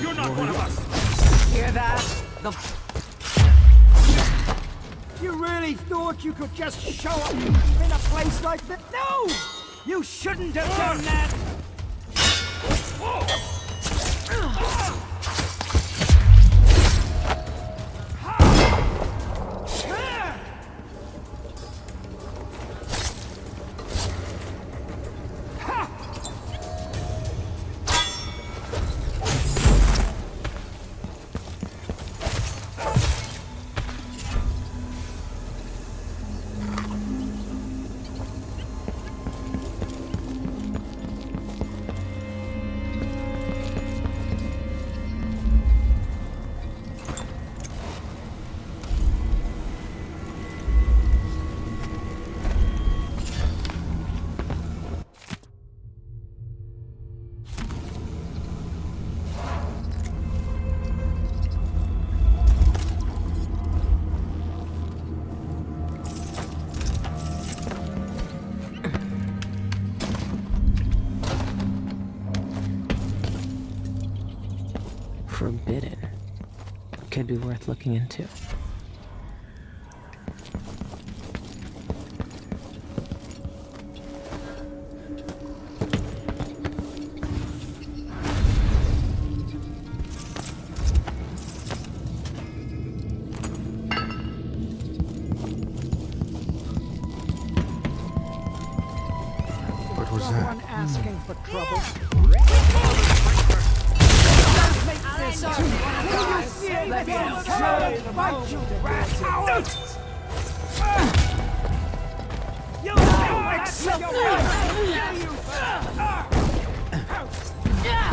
You're not one of us! Hear that? You really thought you could just show up in a place like that? No! You shouldn't have done that! Forbidden. Could be worth looking into. What was that? Someone asking for trouble.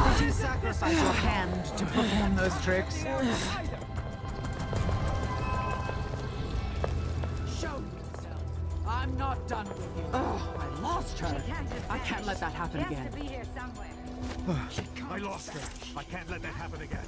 Did you sacrifice your hand to perform those tricks? Show yourself. I'm not done with you. I lost her. I can't let that happen again. I lost her. I can't let that happen again.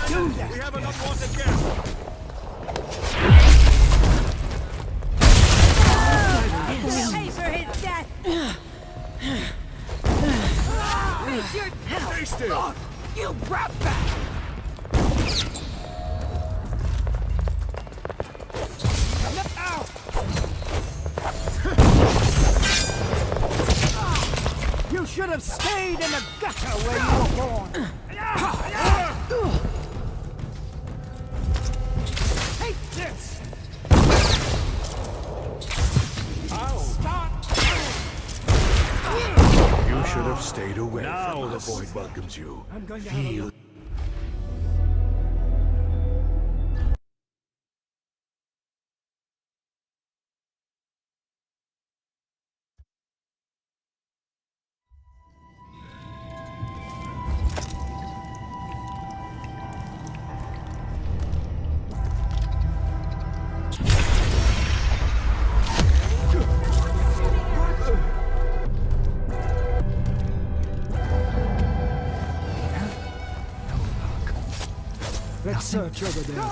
Do that. We have an unwanted guest. He'll pay for his death. Face your Stay still. You brat bat. You should have stayed in the gutter where you were born. Take this! Stop! You should have stayed away from us. Now the void welcomes you. I'm going to have a look. Let's search over there then.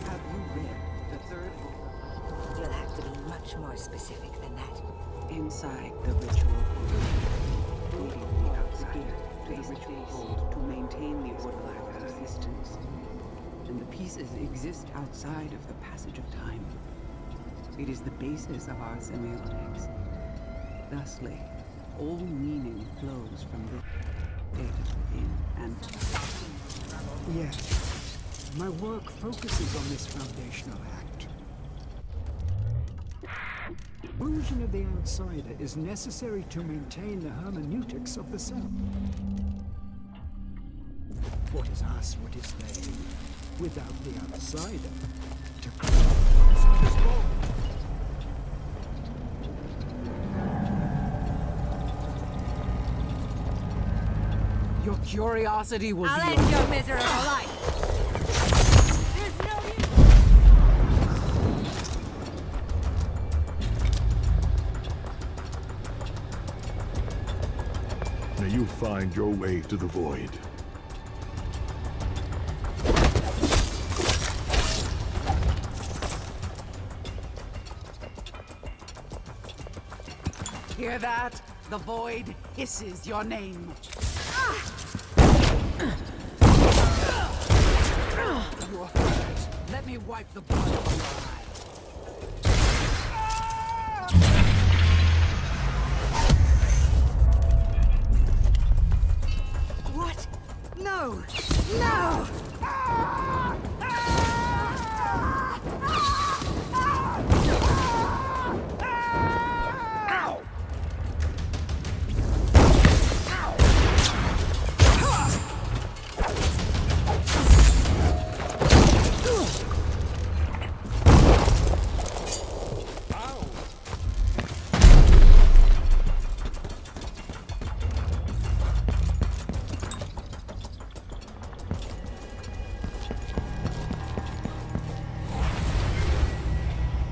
Have you read the third book? You'll have to be much more specific than that. Inside the ritual hold, leading the outsider to the ritual hold to maintain the order of existence. And the pieces exist outside of the passage of time. It is the basis of our semiotics. Thusly, all meaning flows from the data within and... Yes. My work focuses on this foundational act. Illusion of the outsider is necessary to maintain the hermeneutics of the self. What is us, what is they? Without the outsider, to create the outsider's law. Your curiosity will I'll be end your miserable life. May you find your way to the void. Hear that? The void hisses your name. You are hurt. Let me wipe the blood from your eye. What? No! No!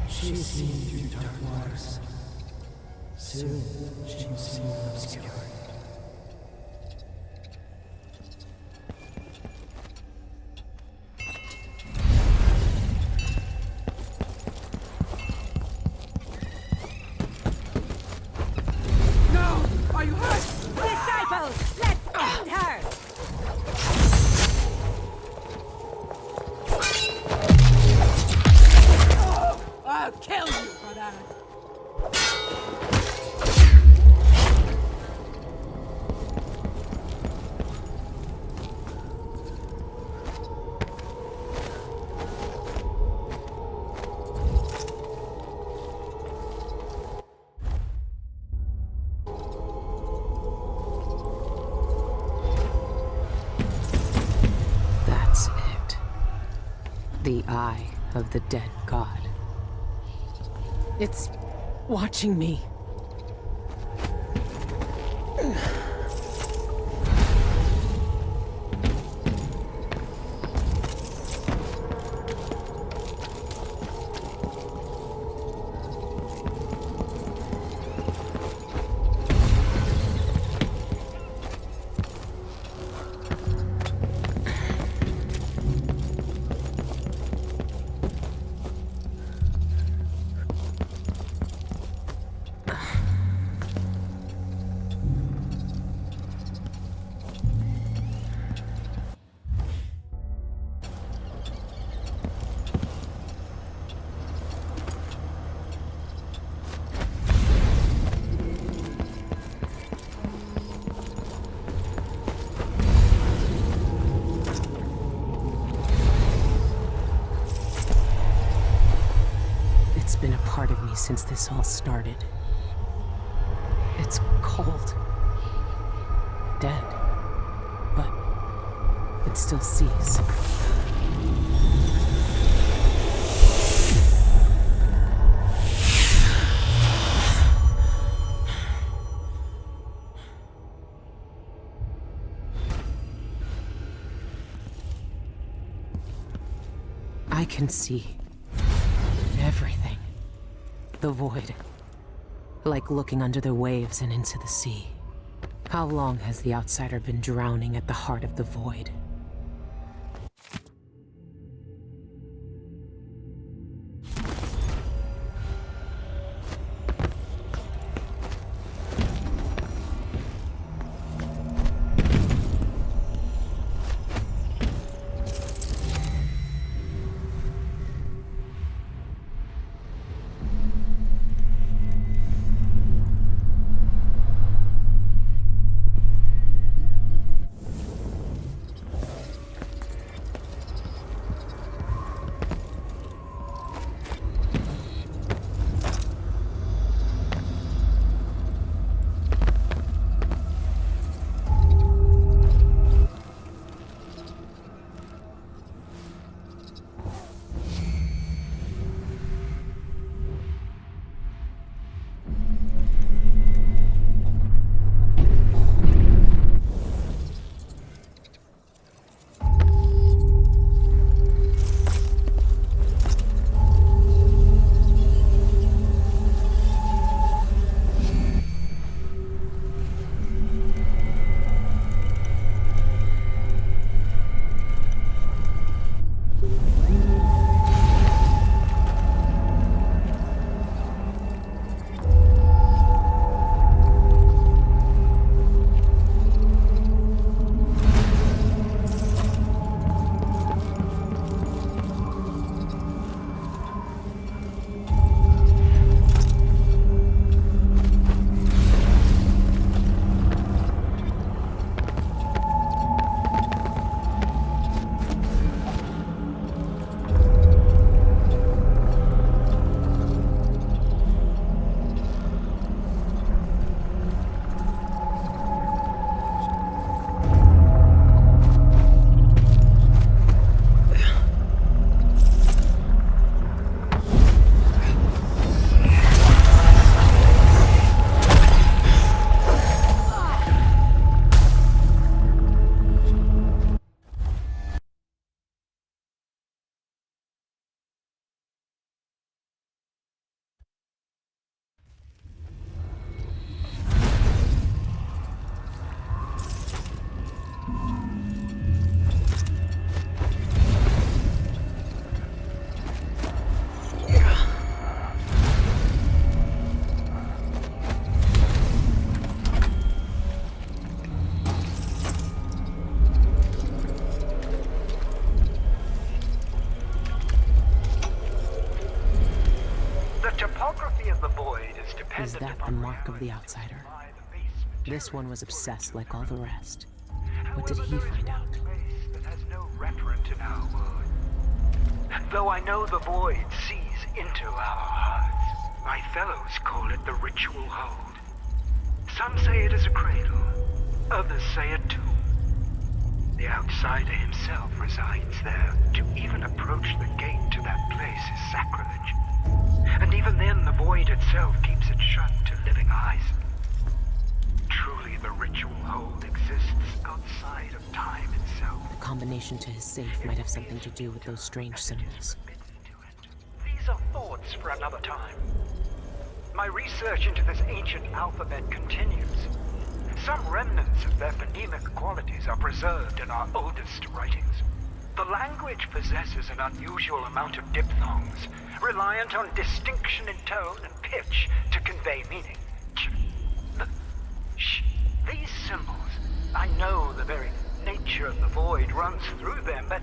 She's seen through dark waters. Soon, she will see obscure. No! Are you hurt? Disciples, let's end her! I'll kill you for that! That's it. The eye of the dead god. It's watching me. It's been a part of me since this all started. It's cold. Dead. But it still sees. I can see everything. The void. Like looking under the waves and into the sea. How long has the outsider been drowning at the heart of the void? Is that the mark of the outsider? This one was obsessed like all the rest. What did he find out? That has no referent in our world. Though I know the void sees into our hearts, my fellows call it the ritual hold. Some say it is a cradle, others say a tomb. The outsider himself resides there. To even approach the gate to that place is sacrilege. And even then, the void itself keeps it shut to living eyes. Truly, the ritual hold exists outside of time itself. The combination to his safe might have something to do with those strange symbols. These are thoughts for another time. My research into this ancient alphabet continues. Some remnants of their phonemic qualities are preserved in our oldest writings. The language possesses an unusual amount of diphthongs, reliant on distinction in tone and pitch to convey meaning. These symbols, I know the very nature of the void runs through them, but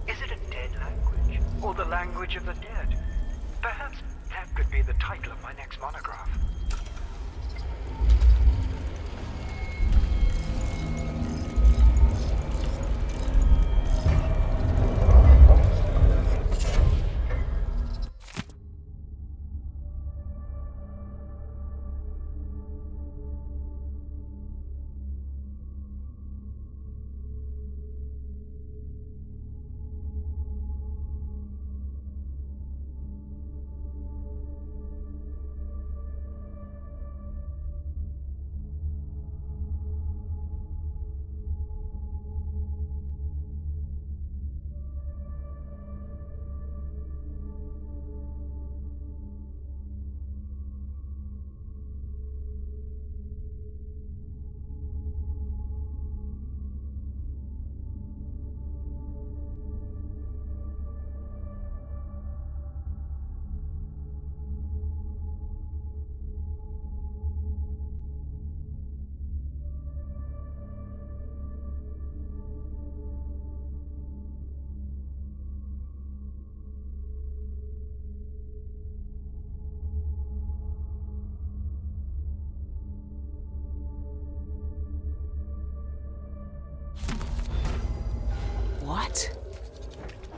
is it a dead language, or the language of the dead? Perhaps that could be the title of my next monograph.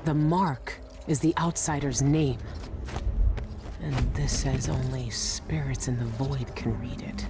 The mark is the outsider's name. And this says only spirits in the void can read it.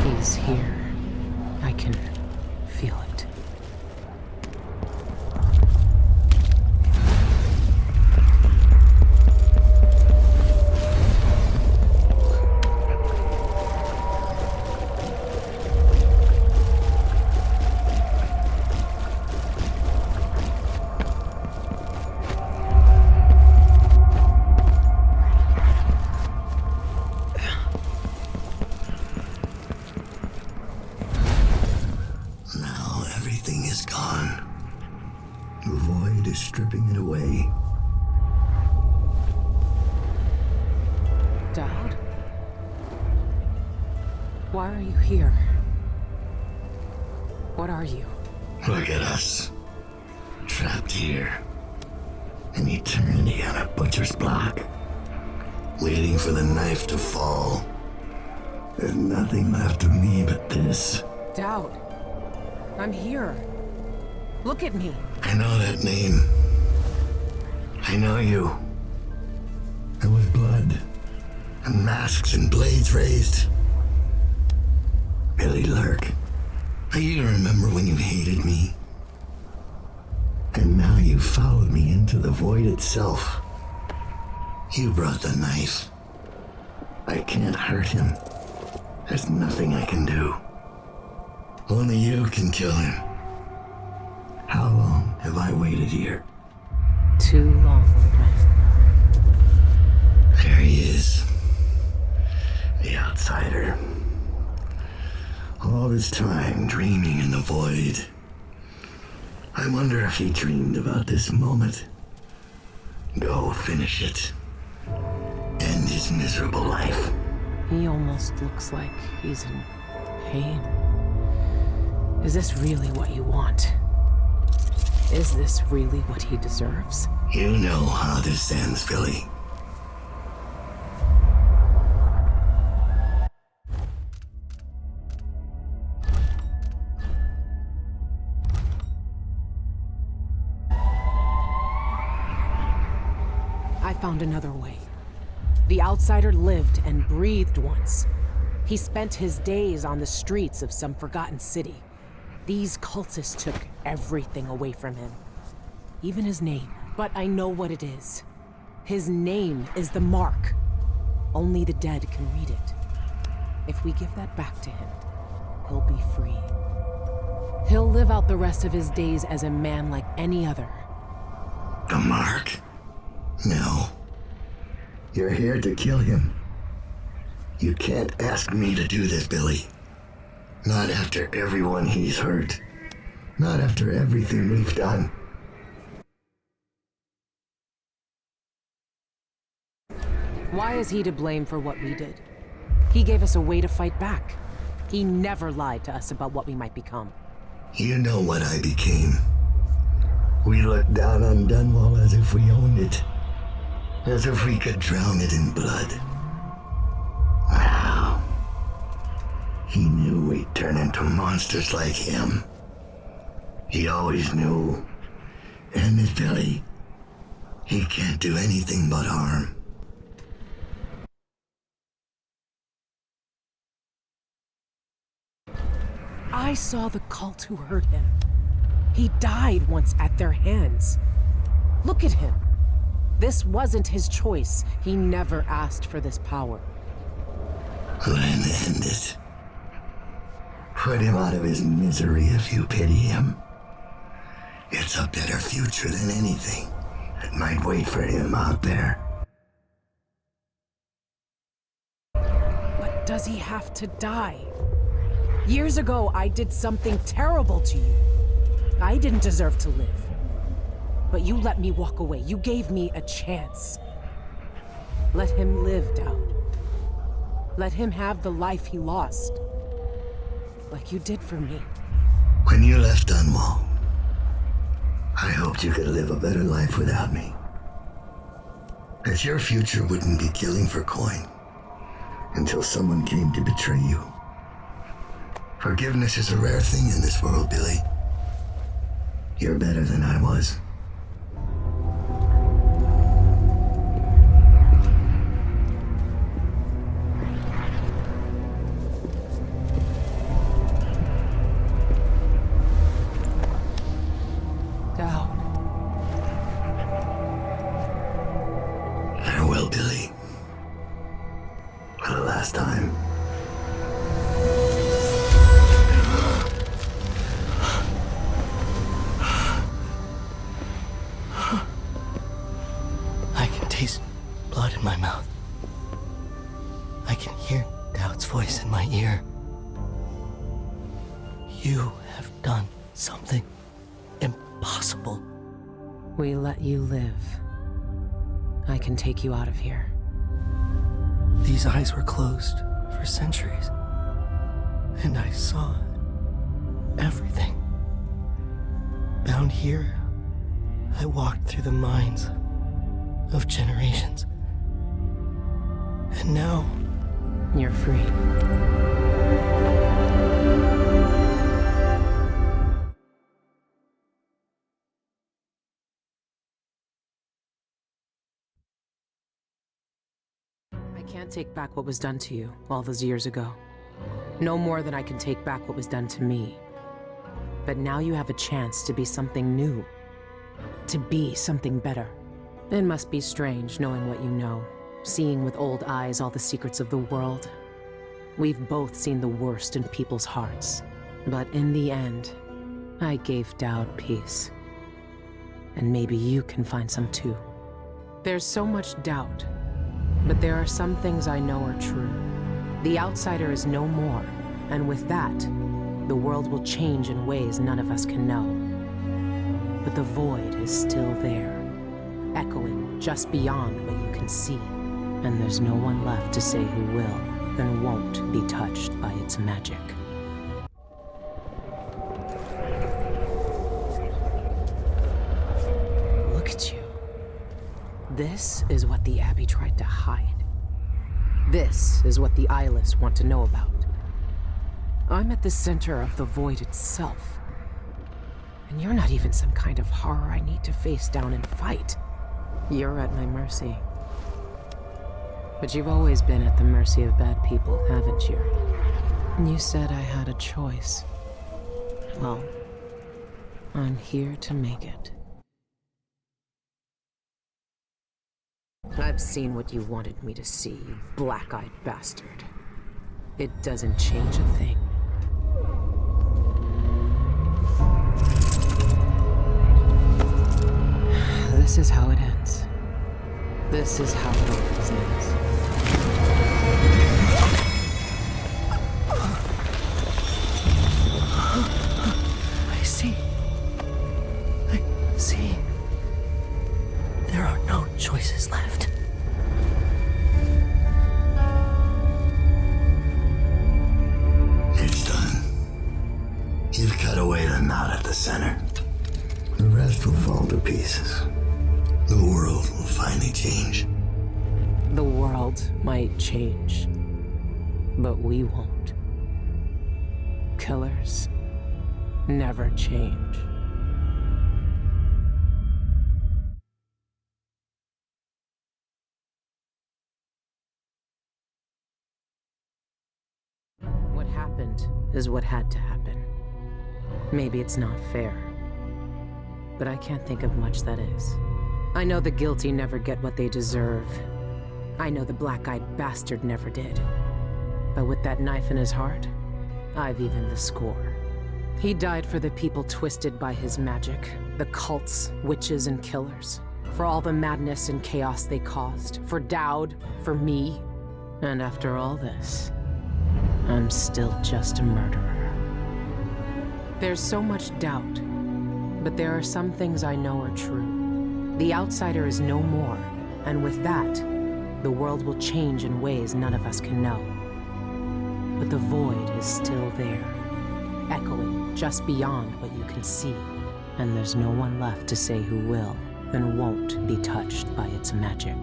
He's here. I can feel it. Now everything is gone. The void is stripping it away. Dad? Why are you here? What are you? Look at us. Trapped here. An eternity on a butcher's block. Waiting for the knife to fall. There's nothing left of me but this. Dowd, I'm here. Look at me. I know that name. I know you. There was blood, and masks and blades raised. Billy Lurk. You remember when you hated me? And now you followed me into the void itself. You brought the knife. I can't hurt him. There's nothing I can do. Only you can kill him. How long have I waited here? Too long, old man. There he is. The outsider. All this time dreaming in the void. I wonder if he dreamed about this moment. Go finish it. End his miserable life. He almost looks like he's in pain. Is this really what you want? Is this really what he deserves? You know how this ends, Billy. I found another way. The outsider lived and breathed once. He spent his days on the streets of some forgotten city. These cultists took everything away from him. Even his name. But I know what it is. His name is the Mark. Only the dead can read it. If we give that back to him, he'll be free. He'll live out the rest of his days as a man like any other. The Mark? No. You're here to kill him. You can't ask me to do this, Billy. Not after everyone he's hurt. Not after everything we've done. Why is he to blame for what we did? He gave us a way to fight back. He never lied to us about what we might become. You know what I became. We looked down on Dunwall as if we owned it. As if we could drown it in blood. Wow. He knew we'd turn into monsters like him. He always knew. And this Billy, he can't do anything but harm. I saw the cult who hurt him. He died once at their hands. Look at him. This wasn't his choice. He never asked for this power. Then end it. Put him out of his misery if you pity him. It's a better future than anything that might wait for him out there. But does he have to die? Years ago, I did something terrible to you. I didn't deserve to live. But you let me walk away. You gave me a chance. Let him live, Dowd. Let him have the life he lost. Like you did for me. When you left Dunwall, I hoped you could live a better life without me. That your future wouldn't be killing for coin until someone came to betray you. Forgiveness is a rare thing in this world, Billy. You're better than I was. Farewell, Billy. For the last time. I can taste blood in my mouth. I can hear Dowd's voice in my ear. You have done something impossible. We let you live. I can take you out of here. These eyes were closed for centuries, and I saw everything. Bound here, I walked through the minds of generations. And now... You're free. I can't take back what was done to you all those years ago. No more than I can take back what was done to me. But now you have a chance to be something new. To be something better. It must be strange knowing what you know. Seeing with old eyes all the secrets of the world. We've both seen the worst in people's hearts. But in the end, I gave Dowd peace. And maybe you can find some too. There's so much doubt. But there are some things I know are true. The outsider is no more, and with that, the world will change in ways none of us can know. But the void is still there, echoing just beyond what you can see, and there's no one left to say who will and won't be touched by its magic. Look at you. This is what the Abbey tried to hide. This is what the Eyeless want to know about. I'm at the center of the void itself. And you're not even some kind of horror I need to face down and fight. You're at my mercy. But you've always been at the mercy of bad people, haven't you? You said I had a choice. Well, I'm here to make it. I've seen what you wanted me to see, you black-eyed bastard. It doesn't change a thing. This is how it ends. This is how it always ends. I see. I see. There are no choices left. It's done. You've cut away the knot at the center. The rest will fall to pieces. The world will finally change. The world might change, but we won't. Killers never change. What happened is what had to happen. Maybe it's not fair, but I can't think of much that is. I know the guilty never get what they deserve. I know the black-eyed bastard never did. But with that knife in his heart, I've evened the score. He died for the people twisted by his magic, the cults, witches, and killers. For all the madness and chaos they caused. For Dowd, for me. And after all this, I'm still just a murderer. There's so much doubt, but there are some things I know are true. The outsider is no more, and with that, the world will change in ways none of us can know. But the void is still there, echoing just beyond what you can see, and there's no one left to say who will and won't be touched by its magic.